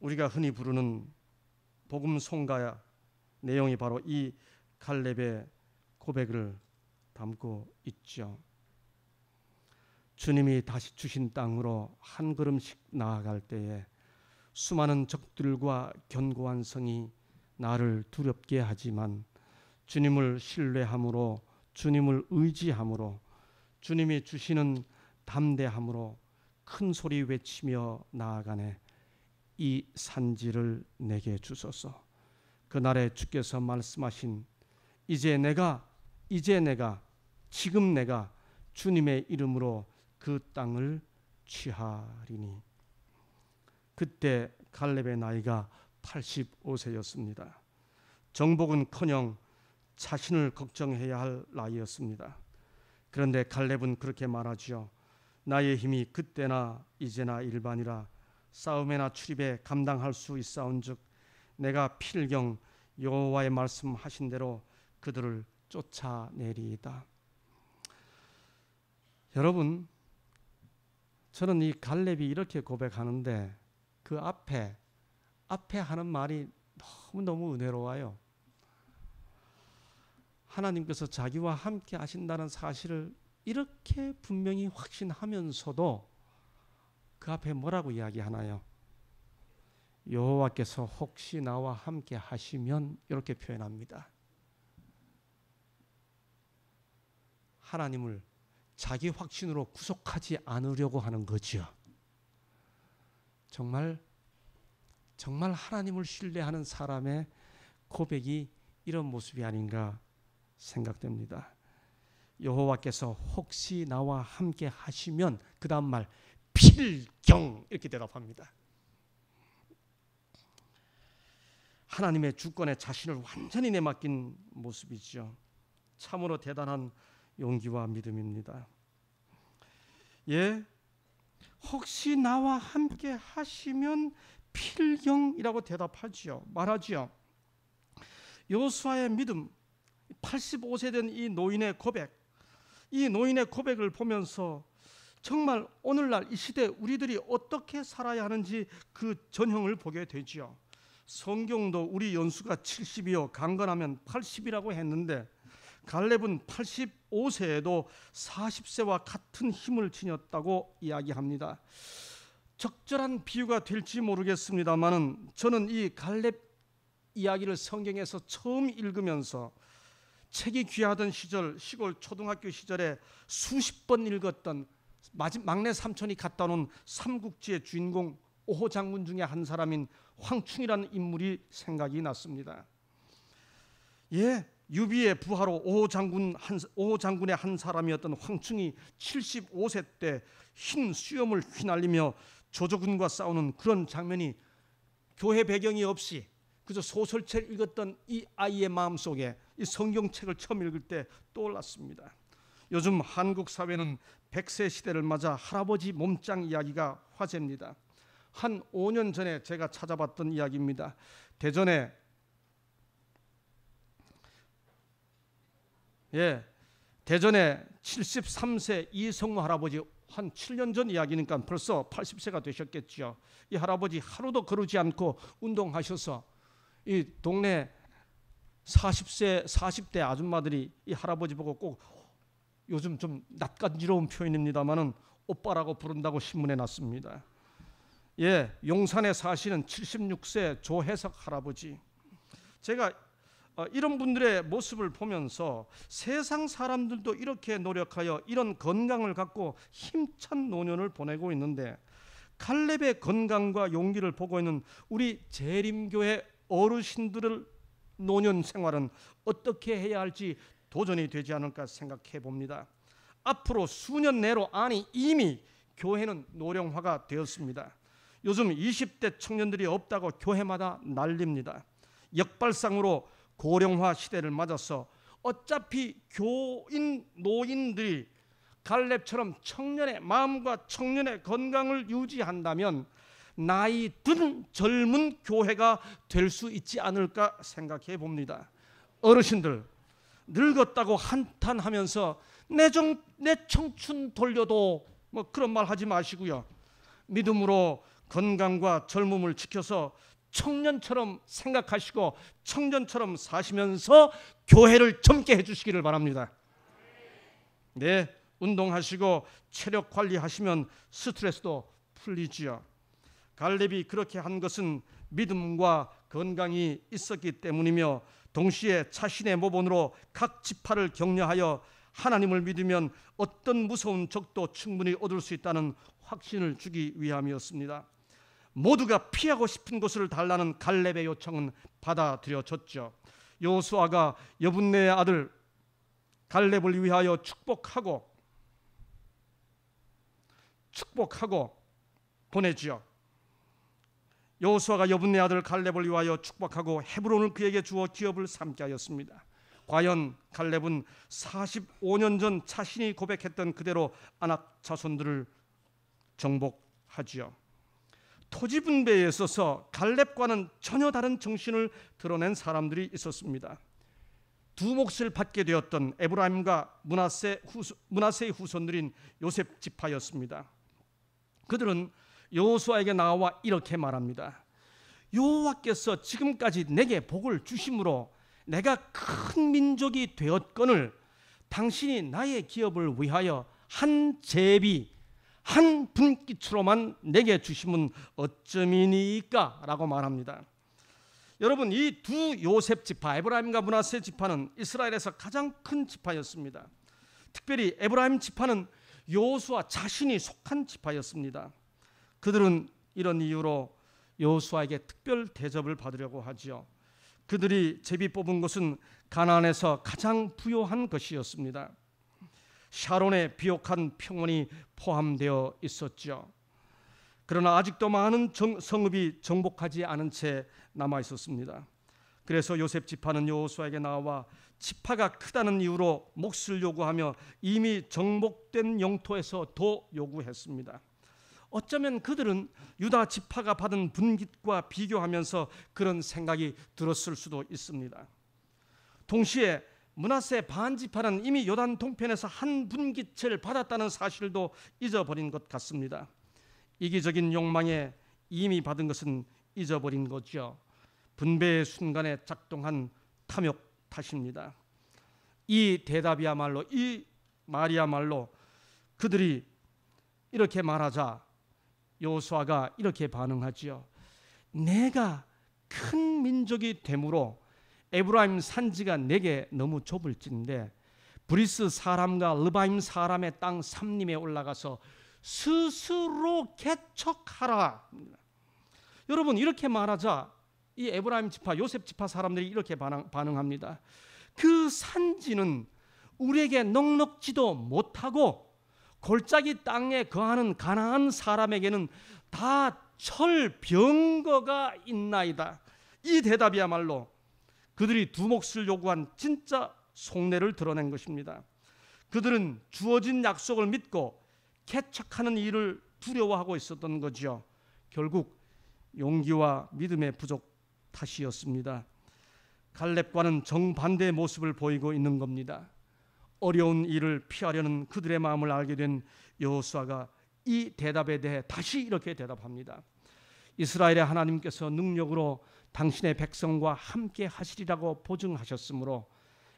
S1: 우리가 흔히 부르는 복음 송가 내용이 바로 이 갈렙의 고백을 담고 있죠. 주님이 다시 주신 땅으로 한 걸음씩 나아갈 때에 수많은 적들과 견고한 성이 나를 두렵게 하지만 주님을 신뢰함으로, 주님을 의지함으로, 주님이 주시는 담대함으로 큰 소리 외치며 나아가네. 이 산지를 내게 주소서. 그날에 주께서 말씀하신 지금 내가 주님의 이름으로 그 땅을 취하리니. 그때 갈렙의 나이가 85세였습니다. 정복은커녕 자신을 걱정해야 할 나이였습니다. 그런데 갈렙은 그렇게 말하지요. 나의 힘이 그때나 이제나 일반이라 싸움에나 출입에 감당할 수 있사온즉 내가 필경 여호와의 말씀하신 대로 그들을 쫓아내리이다. 여러분, 저는 이 갈렙이 이렇게 고백하는데 그 앞에 하는 말이 너무너무 은혜로워요. 하나님께서 자기와 함께 하신다는 사실을 이렇게 분명히 확신하면서도 그 앞에 뭐라고 이야기하나요? 여호와께서 혹시 나와 함께 하시면, 이렇게 표현합니다. 하나님을 자기 확신으로 구속하지 않으려고 하는 거죠. 정말 하나님을 신뢰하는 사람의 고백이 이런 모습이 아닌가 생각됩니다. 여호와께서 혹시 나와 함께 하시면, 그 다음 말 필경, 이렇게 대답합니다. 하나님의 주권에 자신을 완전히 내맡긴 모습이죠. 참으로 대단한 용기와 믿음입니다. 예, 혹시 나와 함께 하시면 필경이라고 대답하지요. 말하지요. 여호수아의 믿음, 85세 된 이 노인의 고백, 이 노인의 고백을 보면서 정말 오늘날 이 시대 우리들이 어떻게 살아야 하는지 그 전형을 보게 되지요. 성경도 우리 연수가 70이요 강건하면 80이라고 했는데 갈렙은 85세에도 40세와 같은 힘을 지녔다고 이야기합니다. 적절한 비유가 될지 모르겠습니다만은 저는 이 갈렙 이야기를 성경에서 처음 읽으면서 책이 귀하던 시절, 시골 초등학교 시절에 수십 번 읽었던 막내 삼촌이 갖다 놓은 삼국지의 주인공 오호 장군 중에 한 사람인 황충이라는 인물이 생각이 났습니다. 예, 유비의 부하로 오호 장군의 한 사람이었던 황충이 75세 때 흰 수염을 휘날리며 조조군과 싸우는 그런 장면이 교회 배경이 없이 그저 소설책을 읽었던 이 아이의 마음속에 이 성경책을 처음 읽을 때 떠올랐습니다. 요즘 한국 사회는 100세 시대를 맞아 할아버지 몸짱 이야기가 화제입니다. 한 5년 전에 제가 찾아봤던 이야기입니다. 대전에 73세 이성무 할아버지, 한 7년 전 이야기니까 벌써 80세가 되셨겠죠. 이 할아버지 하루도 거르지 않고 운동하셔서 이 동네 40대 아줌마들이 이 할아버지 보고 꼭, 요즘 좀 낯간지러운 표현입니다만은 오빠라고 부른다고 신문에 났습니다. 예, 용산에 사시는 76세 조혜석 할아버지. 제가 이런 분들의 모습을 보면서 세상 사람들도 이렇게 노력하여 이런 건강을 갖고 힘찬 노년을 보내고 있는데, 갈렙의 건강과 용기를 보고 있는 우리 재림교회 어르신들의 노년 생활은 어떻게 해야 할지 도전이 되지 않을까 생각해 봅니다. 앞으로 수년 내로, 아니 이미 교회는 노령화가 되었습니다. 요즘 20대 청년들이 없다고 교회마다 난립니다. 역발상으로 고령화 시대를 맞아서 어차피 노인들이 갈렙처럼 청년의 마음과 청년의 건강을 유지한다면 나이 든 젊은 교회가 될 수 있지 않을까 생각해 봅니다. 어르신들, 늙었다고 한탄하면서 내 청춘 돌려도 뭐 그런 말 하지 마시고요. 믿음으로 건강과 젊음을 지켜서 청년처럼 생각하시고 청년처럼 사시면서 교회를 젊게 해주시기를 바랍니다. 네, 운동하시고 체력 관리하시면 스트레스도 풀리지요. 갈렙이 그렇게 한 것은 믿음과 건강이 있었기 때문이며, 동시에 자신의 모본으로 각 지파를 격려하여 하나님을 믿으면 어떤 무서운 적도 충분히 얻을 수 있다는 확신을 주기 위함이었습니다. 모두가 피하고 싶은 곳을 달라는 갈렙의 요청은 받아들여졌죠. 여호수아가 여분네의 아들 갈렙을 위하여 축복하고 보내지요. 여호수아가 여분네 아들 갈렙을 위하여 축복하고 헤브론을 그에게 주어 기업을 삼게 하였습니다. 과연 갈렙은 45년 전 자신이 고백했던 그대로 아낙 자손들을 정복하지요. 토지 분배에 있어서 갈렙과는 전혀 다른 정신을 드러낸 사람들이 있었습니다. 두 몫을 받게 되었던 에브라임과 므낫세의 후손들인 요셉 지파였습니다. 그들은 여호수아에게 나와 이렇게 말합니다. 여호와께서 지금까지 내게 복을 주심으로 내가 큰 민족이 되었거늘 당신이 나의 기업을 위하여 한 제비 한 분깃으로만 내게 주심은 어쩌미니까? 라고 말합니다. 여러분, 이 두 요셉 지파, 에브라임과 므낫세 지파는 이스라엘에서 가장 큰 지파였습니다. 특별히 에브라임 지파는 여호수아 자신이 속한 지파였습니다. 그들은 이런 이유로 여호수아에게 특별 대접을 받으려고 하지요. 그들이 제비 뽑은 곳은 가나안에서 가장 부요한 것이었습니다. 샤론의 비옥한 평원이 포함되어 있었죠. 그러나 아직도 많은 성읍이 정복하지 않은 채 남아 있었습니다. 그래서 요셉 지파는 여호수아에게 나와 지파가 크다는 이유로 몫을 요구하며 이미 정복된 영토에서 더 요구했습니다. 어쩌면 그들은 유다 지파가 받은 분깃과 비교하면서 그런 생각이 들었을 수도 있습니다. 동시에 므낫세 반지파는 이미 요단 동편에서 한 분깃을 받았다는 사실도 잊어버린 것 같습니다. 이기적인 욕망에 이미 받은 것은 잊어버린 거죠. 분배의 순간에 작동한 탐욕 탓입니다. 이 대답이야말로, 이 말이야말로 그들이 이렇게 말하자 여호수아가 이렇게 반응하지요. 내가 큰 민족이 되므로 에브라임 산지가 내게 너무 좁을진데 브리스 사람과 르바임 사람의 땅 삼림에 올라가서 스스로 개척하라. 여러분, 이렇게 말하자 이 에브라임 지파, 요셉 지파 사람들이 이렇게 반응합니다. 그 산지는 우리에게 넉넉지도 못하고 골짜기 땅에 거하는 가나안 사람에게는 다 철병거가 있나이다. 이 대답이야말로 그들이 두 몫을 요구한 진짜 속내를 드러낸 것입니다. 그들은 주어진 약속을 믿고 개척하는 일을 두려워하고 있었던 거죠. 결국 용기와 믿음의 부족 탓이었습니다. 갈렙과는 정반대의 모습을 보이고 있는 겁니다. 어려운 일을 피하려는 그들의 마음을 알게 된 여호수아가 이 대답에 대해 다시 이렇게 대답합니다. 이스라엘의 하나님께서 능력으로 당신의 백성과 함께 하시리라고 보증하셨으므로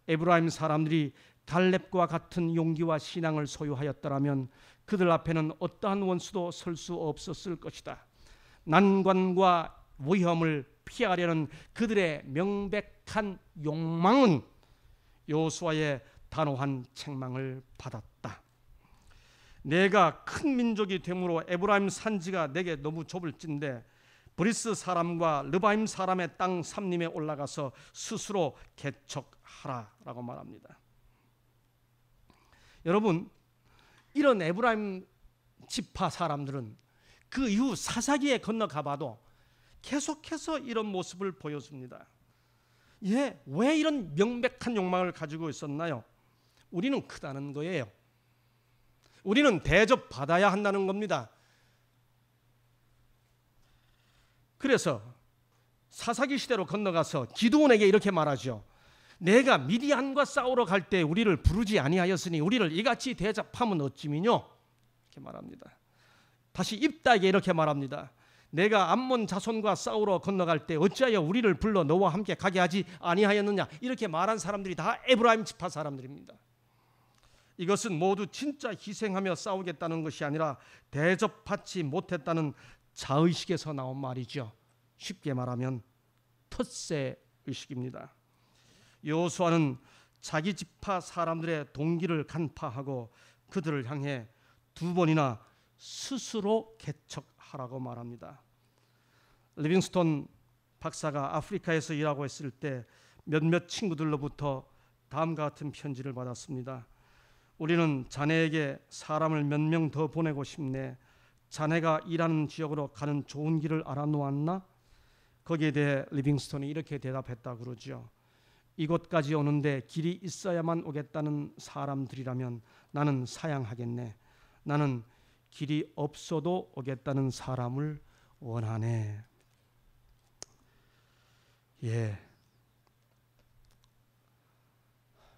S1: 에브라임 사람들이 갈렙과 같은 용기와 신앙을 소유하였더라면 그들 앞에는 어떠한 원수도 설 수 없었을 것이다. 난관과 위험을 피하려는 그들의 명백한 욕망은 여호수아의 단호한 책망을 받았다. 내가 큰 민족이 되므로 에브라임 산지가 내게 너무 좁을진데 브리스 사람과 르바임 사람의 땅 삼림에 올라가서 스스로 개척하라라고 말합니다. 여러분, 이런 에브라임 지파 사람들은 그 이후 사사기에 건너가봐도 계속해서 이런 모습을 보여줍니다. 왜 이런 명백한 욕망을 가지고 있었나요? 우리는 크다는 거예요. 우리는 대접받아야 한다는 겁니다. 그래서 사사기 시대로 건너가서 기드온에게 이렇게 말하죠. 내가 미디안과 싸우러 갈 때 우리를 부르지 아니하였으니 우리를 이같이 대접하면 어찌미뇨? 이렇게 말합니다. 다시 입다에게 이렇게 말합니다. 내가 암몬 자손과 싸우러 건너갈 때 어찌하여 우리를 불러 너와 함께 가게 하지 아니하였느냐? 이렇게 말한 사람들이 다 에브라임 지파 사람들입니다. 이것은 모두 진짜 희생하며 싸우겠다는 것이 아니라 대접받지 못했다는 자의식에서 나온 말이죠. 쉽게 말하면 텃세의식입니다. 여호수아는 자기 지파 사람들의 동기를 간파하고 그들을 향해 두 번이나 스스로 개척하라고 말합니다. 리빙스톤 박사가 아프리카에서 일하고 있을 때 몇몇 친구들로부터 다음과 같은 편지를 받았습니다. 우리는 자네에게 사람을 몇 명 더 보내고 싶네. 자네가 일하는 지역으로 가는 좋은 길을 알아놓았나? 거기에 대해 리빙스톤이 이렇게 대답했다 그러죠. 이곳까지 오는데 길이 있어야만 오겠다는 사람들이라면 나는 사양하겠네. 나는 길이 없어도 오겠다는 사람을 원하네.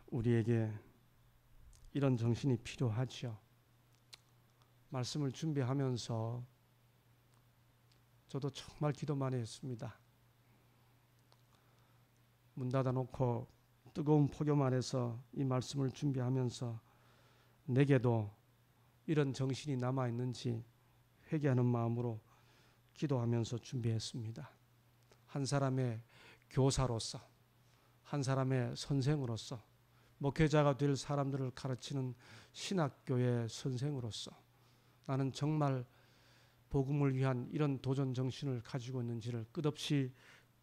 S1: 우리에게 이런 정신이 필요하죠. 말씀을 준비하면서 저도 정말 기도 많이 했습니다. 문 닫아놓고 뜨거운 폭염 안에서 이 말씀을 준비하면서 내게도 이런 정신이 남아있는지 회개하는 마음으로 기도하면서 준비했습니다. 한 사람의 교사로서, 한 사람의 선생으로서, 목회자가 될 사람들을 가르치는 신학교의 선생으로서 나는 정말 복음을 위한 이런 도전 정신을 가지고 있는지를 끝없이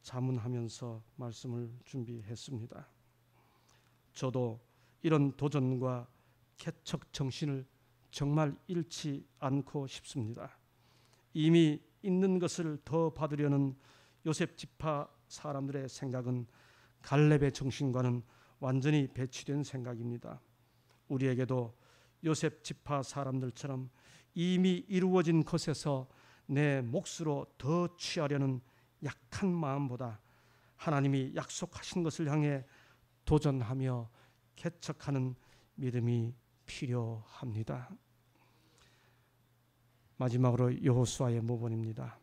S1: 자문하면서 말씀을 준비했습니다. 저도 이런 도전과 개척 정신을 정말 잃지 않고 싶습니다. 이미 있는 것을 더 받으려는 요셉 지파 사람들의 생각은 갈렙의 정신과는 완전히 배치된 생각입니다. 우리에게도 요셉 지파 사람들처럼 이미 이루어진 것에서 내 몫으로 더 취하려는 약한 마음보다 하나님이 약속하신 것을 향해 도전하며 개척하는 믿음이 필요합니다. 마지막으로 여호수아의 모본입니다.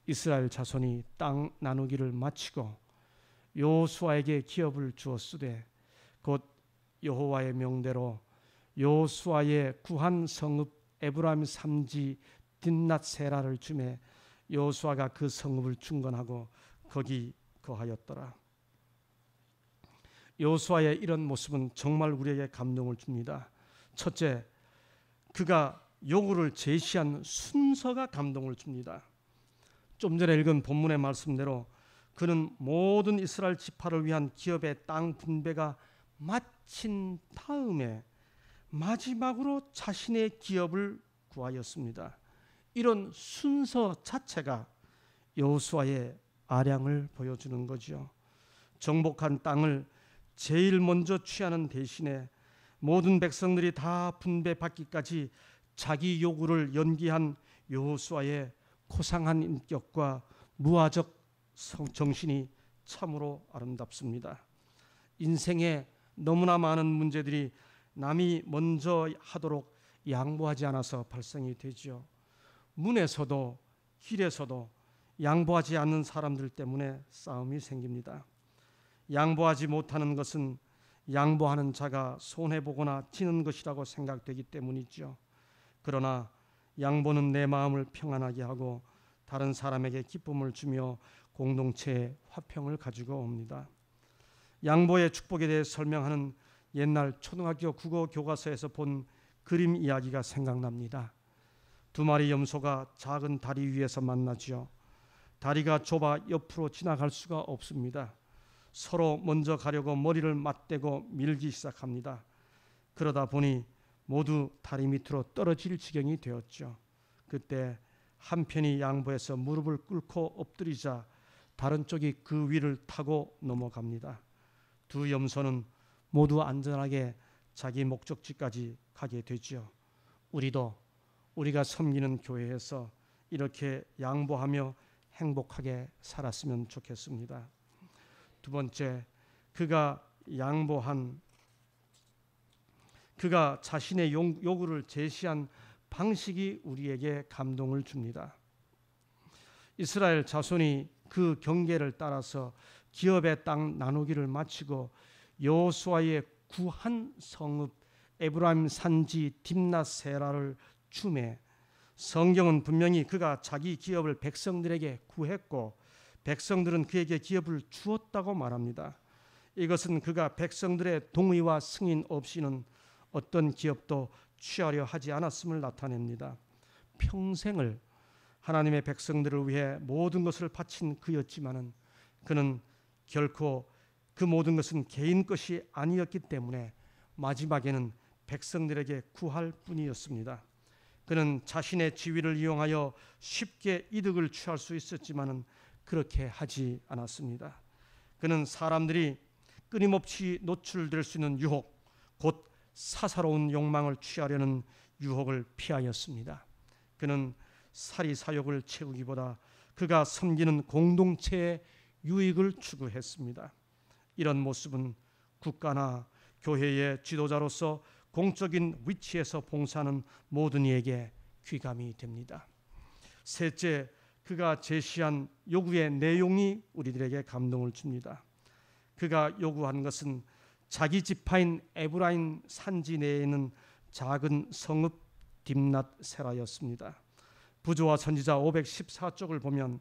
S1: 이스라엘 자손이 땅 나누기를 마치고 여호수아에게 기업을 주었으되 곧 여호와의 명대로 여호수아의 구한 성읍 에브라임 삼지 딘낫세라를 주매 여호수아가 그 성읍을 중건하고 거기 거하였더라. 여호수아의 이런 모습은 정말 우리에게 감동을 줍니다. 첫째, 그가 요구를 제시한 순서가 감동을 줍니다. 좀 전에 읽은 본문의 말씀대로 그는 모든 이스라엘 지파를 위한 기업의 땅 분배가 마친 다음에 마지막으로 자신의 기업을 구하였습니다. 이런 순서 자체가 여호수아의 아량을 보여주는 거죠. 정복한 땅을 제일 먼저 취하는 대신에 모든 백성들이 다 분배받기까지 자기 요구를 연기한 여호수아의 고상한 인격과 무아적 정신이 참으로 아름답습니다. 인생에 너무나 많은 문제들이 남이 먼저 하도록 양보하지 않아서 발생이 되죠. 문에서도 길에서도 양보하지 않는 사람들 때문에 싸움이 생깁니다. 양보하지 못하는 것은 양보하는 자가 손해보거나 지는 것이라고 생각되기 때문이죠. 그러나 양보는 내 마음을 평안하게 하고 다른 사람에게 기쁨을 주며 공동체의 화평을 가지고 옵니다. 양보의 축복에 대해 설명하는 옛날 초등학교 국어 교과서에서 본 그림 이야기가 생각납니다. 두 마리 염소가 작은 다리 위에서 만나지요. 다리가 좁아 옆으로 지나갈 수가 없습니다. 서로 먼저 가려고 머리를 맞대고 밀기 시작합니다. 그러다 보니 모두 다리 밑으로 떨어질 지경이 되었죠. 그때 한 편이 양보해서 무릎을 꿇고 엎드리자 다른 쪽이 그 위를 타고 넘어갑니다. 두 염소는 모두 안전하게 자기 목적지까지 가게 되죠. 우리가 섬기는 교회에서 이렇게 양보하며 행복하게 살았으면 좋겠습니다. 두 번째, 그가 자신의 요구를 제시한 방식이 우리에게 감동을 줍니다. 이스라엘 자손이 그 경계를 따라서 기업의 땅 나누기를 마치고 여호수아의 구한 성읍 에브라임 산지 딥낫세라를 주매 성경은 분명히 그가 자기 기업을 백성들에게 구했고 백성들은 그에게 기업을 주었다고 말합니다. 이것은 그가 백성들의 동의와 승인 없이는 어떤 기업도 취하려 하지 않았음을 나타냅니다. 평생을 하나님의 백성들을 위해 모든 것을 바친 그였지만은 그는 결코 그 모든 것은 개인 것이 아니었기 때문에 마지막에는 백성들에게 구할 뿐이었습니다. 그는 자신의 지위를 이용하여 쉽게 이득을 취할 수 있었지만은 그렇게 하지 않았습니다. 그는 사람들이 끊임없이 노출될 수 있는 유혹, 곧 사사로운 욕망을 취하려는 유혹을 피하였습니다. 그는 사리사욕을 채우기보다 그가 섬기는 공동체의 유익을 추구했습니다. 이런 모습은 국가나 교회의 지도자로서 공적인 위치에서 봉사하는 모든 이에게 귀감이 됩니다. 셋째, 그가 제시한 요구의 내용이 우리들에게 감동을 줍니다. 그가 요구한 것은 자기 지파인 에브라임 산지 내에 있는 작은 성읍 딥낫세라였습니다. 부조와 선지자 514쪽을 보면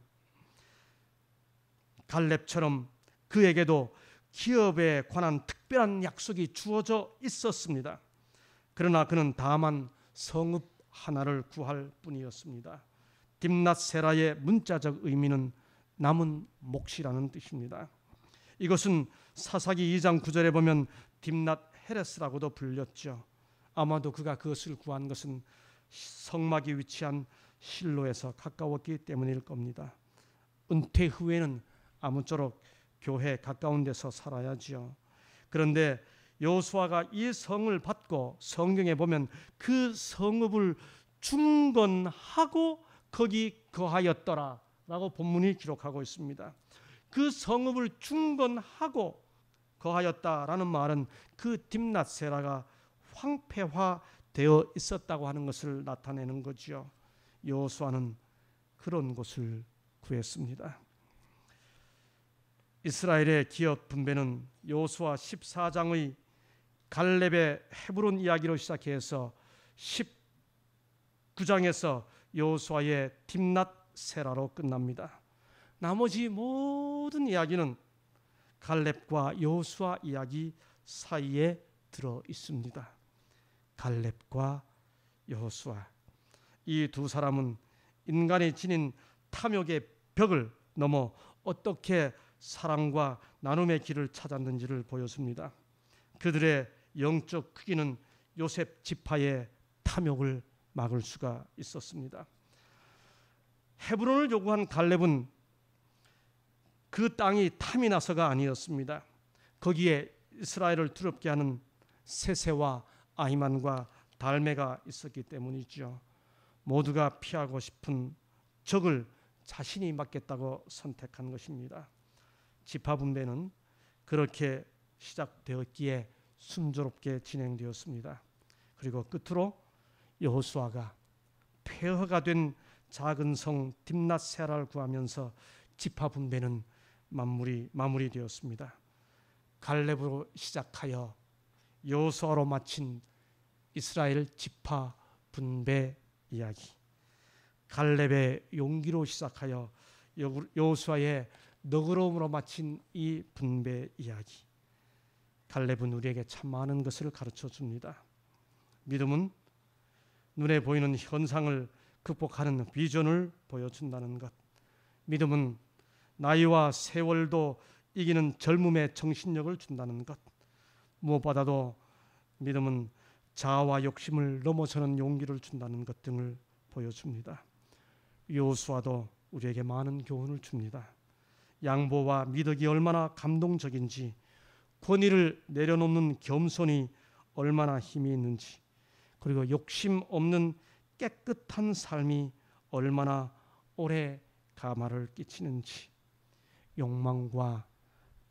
S1: 갈렙처럼 그에게도 기업에 관한 특별한 약속이 주어져 있었습니다. 그러나 그는 다만 성읍 하나를 구할 뿐이었습니다. 딥낫세라의 문자적 의미는 남은 몫이라는 뜻입니다. 이것은 사사기 2장 9절에 보면 딥낫 헤레스라고도 불렸죠. 아마도 그가 그것을 구한 것은 성막이 위치한 실로에서 가까웠기 때문일 겁니다. 은퇴 후에는 아무쪼록 교회 가까운 데서 살아야지요. 그런데 여호수아가 이 성을 받고 성경에 보면 그 성읍을 중건하고 거기 거하였더라 라고 본문이 기록하고 있습니다. 그 성읍을 중건하고 거하였다라는 말은 그 딥낫세라가 황폐화되어 있었다고 하는 것을 나타내는 거죠. 여호수아는 그런 곳을 구했습니다. 이스라엘의 기업 분배는 여호수아 14장의 갈렙의 헤브론 이야기로 시작해서 19장에서 여호수아의 딥낫세라로 끝납니다. 나머지 모든 이야기는 갈렙과 여호수아 이야기 사이에 들어 있습니다. 갈렙과 여호수아, 이 두 사람은 인간이 지닌 탐욕의 벽을 넘어 어떻게 사랑과 나눔의 길을 찾았는지를 보여줍니다. 그들의 영적 크기는 요셉 지파의 탐욕을 막을 수가 있었습니다. 헤브론을 요구한 갈렙은 그 땅이 탐이 나서가 아니었습니다. 거기에 이스라엘을 두렵게 하는 세세와 아히만과 달메가 있었기 때문이죠. 모두가 피하고 싶은 적을 자신이 맡겠다고 선택한 것입니다. 지파 분배는 그렇게 시작되었기에 순조롭게 진행되었습니다. 그리고 끝으로 여호수아가 폐허가 된 작은 성 딥낫세라를 구하면서 지파 분배는 마무리되었습니다. 갈렙으로 시작하여 여호수아로 마친 이스라엘 지파 분배 이야기, 갈렙의 용기로 시작하여 여호수아의 너그러움으로 마친 이 분배 이야기, 갈렙은 우리에게 참 많은 것을 가르쳐 줍니다. 믿음은 눈에 보이는 현상을 극복하는 비전을 보여준다는 것, 믿음은 나이와 세월도 이기는 젊음의 정신력을 준다는 것, 무엇보다도 믿음은 자아와 욕심을 넘어서는 용기를 준다는 것 등을 보여줍니다. 여호수아도 우리에게 많은 교훈을 줍니다. 양보와 미덕이 얼마나 감동적인지, 권위를 내려놓는 겸손이 얼마나 힘이 있는지, 그리고 욕심 없는 깨끗한 삶이 얼마나 오래 가마를 끼치는지, 욕망과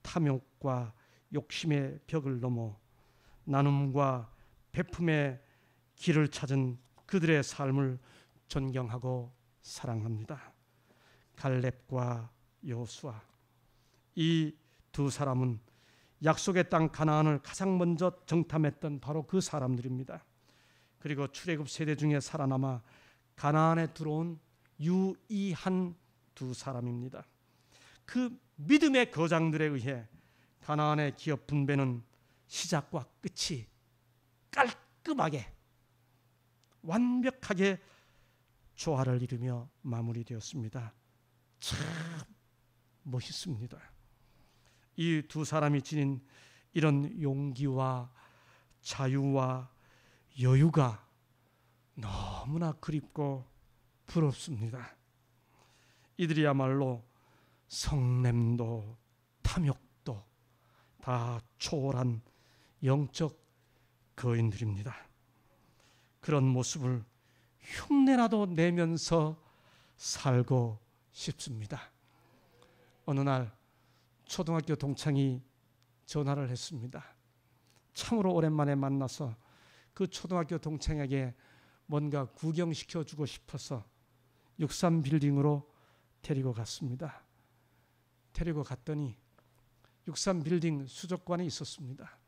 S1: 탐욕과 욕심의 벽을 넘어 나눔과 베품의 길을 찾은 그들의 삶을 존경하고 사랑합니다. 갈렙과 여호수아, 이 두 사람은 약속의 땅 가나안을 가장 먼저 정탐했던 바로 그 사람들입니다. 그리고 출애굽 세대 중에 살아남아 가나안에 들어온 유일한 두 사람입니다. 그 믿음의 거장들에 의해 가나안의 기업 분배는 시작과 끝이 깔끔하게 완벽하게 조화를 이루며 마무리되었습니다. 참 멋있습니다. 이 두 사람이 지닌 이런 용기와 자유와 여유가 너무나 그립고 부럽습니다. 이들이야말로 성냄도 탐욕도 다 초월한 영적 거인들입니다. 그런 모습을 흉내라도 내면서 살고 싶습니다. 어느 날 초등학교 동창이 전화를 했습니다. 참으로 오랜만에 만나서 그 초등학교 동창에게 뭔가 구경시켜주고 싶어서 63빌딩으로 데리고 갔습니다. 데리고 갔더니 63빌딩 수족관에 있었습니다.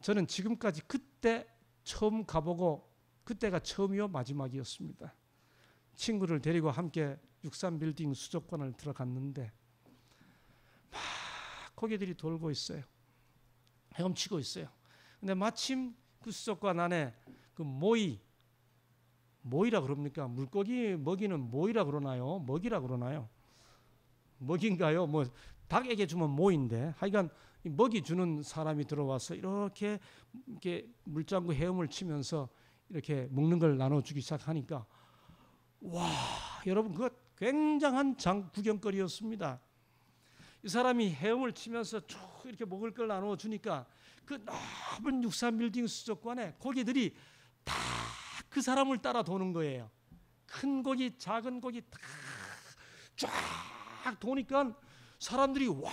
S1: 저는 지금까지 그때 처음 가보고 그때가 처음이요 마지막이었습니다. 친구를 데리고 함께 63빌딩 수족관을 들어갔는데 막 고개들이 돌고 있어요. 헤엄치고 있어요. 근데 마침 그 수족관 안에 그 모이라 그럽니까? 물고기 먹이는 모이라 그러나요? 먹이라 그러나요? 먹인가요? 뭐 닭에게 주면 모인데 하여간 먹이 주는 사람이 들어와서 이렇게 물장구 헤엄을 치면서 이렇게 먹는 걸 나눠주기 시작하니까 와, 여러분 그거 굉장한 구경거리였습니다. 이 사람이 헤엄을 치면서 쭉 이렇게 먹을 걸 나눠주니까 그 넓은 63빌딩 수족관에 고기들이 다 그 사람을 따라 도는 거예요. 큰 고기, 작은 고기 다 쫙 도니까 사람들이 와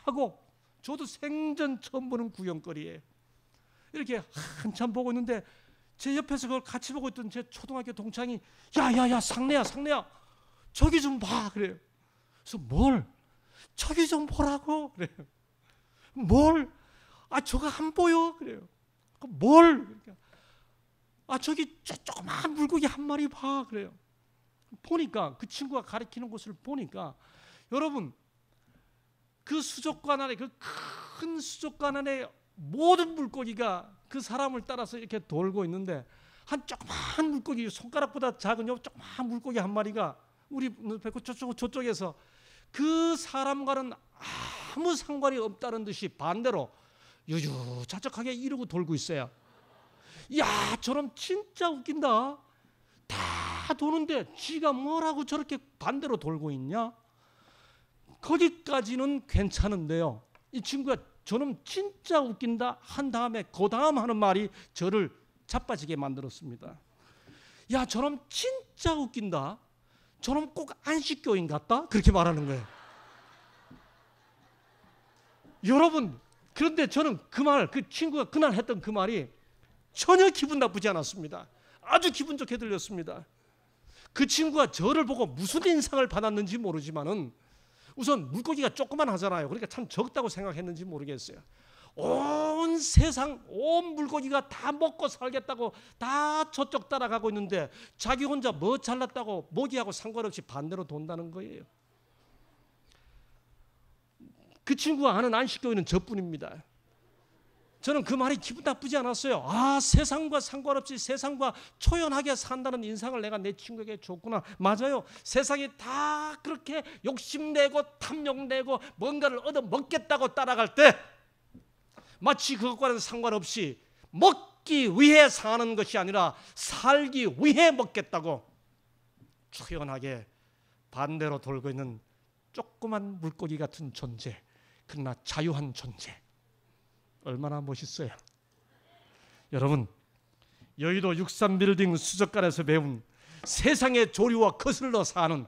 S1: 하고, 저도 생전 처음 보는 구경거리예요. 이렇게 한참 보고 있는데 제 옆에서 그걸 같이 보고 있던 제 초등학교 동창이 야야야 상래야 저기 좀 봐 그래요. 그래서 뭘? 저기 좀 보라고 그래요. 뭘? 아 저거 안 보여 그래요. 뭘? 그러니까 저기 조그만 물고기 한 마리 봐 그래요. 보니까 그 친구가 가리키는 곳을 보니까 여러분 그 수족관 안에, 그 큰 수족관 안에 모든 물고기가 그 사람을 따라서 이렇게 돌고 있는데, 한 조그만 물고기, 손가락보다 작은 요 조그만 물고기 한 마리가 우리 뵙고 저쪽에서 그 사람과는 아무 상관이 없다는 듯이 반대로 유유자적하게 이러고 돌고 있어요. 야, 저놈 진짜 웃긴다. 다 도는데 지가 뭐라고 저렇게 반대로 돌고 있냐? 거기까지는 괜찮은데요, 이 친구가 저놈 진짜 웃긴다 한 다음에 그 다음 하는 말이 저를 자빠지게 만들었습니다. 야, 저놈 진짜 웃긴다. 저놈 꼭 안식교인 같다. 그렇게 말하는 거예요. 여러분, 그런데 저는 그 말, 그 친구가 그날 했던 그 말이 전혀 기분 나쁘지 않았습니다. 아주 기분 좋게 들렸습니다. 그 친구가 저를 보고 무슨 인상을 받았는지 모르지만은 우선 물고기가 조그만하잖아요. 그러니까 참 적다고 생각했는지 모르겠어요. 온 세상 온 물고기가 다 먹고 살겠다고 다 저쪽 따라가고 있는데 자기 혼자 뭐 잘났다고 먹이하고 상관없이 반대로 돈다는 거예요. 그 친구가 아는 안식교인은 저뿐입니다. 저는 그 말이 기분 나쁘지 않았어요. 아, 세상과 상관없이 세상과 초연하게 산다는 인상을 내가 내 친구에게 줬구나. 맞아요. 세상이 다 그렇게 욕심내고 탐욕내고 뭔가를 얻어먹겠다고 따라갈 때 마치 그것과는 상관없이 먹기 위해 사는 것이 아니라 살기 위해 먹겠다고 초연하게 반대로 돌고 있는 조그만 물고기 같은 존재, 그러나 자유한 존재, 얼마나 멋있어요. 여러분, 여의도 63빌딩 수족관에서 배운 세상의 조류와 거슬러 사는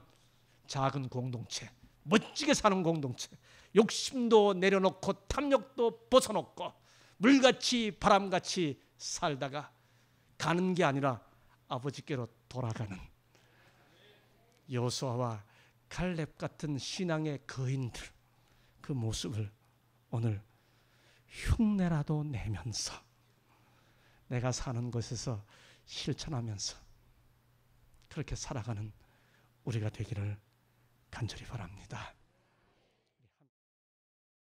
S1: 작은 공동체, 멋지게 사는 공동체, 욕심도 내려놓고 탐욕도 벗어놓고 물같이 바람같이 살다가 가는 게 아니라 아버지께로 돌아가는 여호수아와 갈렙 같은 신앙의 거인들, 그 모습을 오늘 흉내라도 내면서 내가 사는 곳에서 실천하면서 그렇게 살아가는 우리가 되기를 간절히 바랍니다.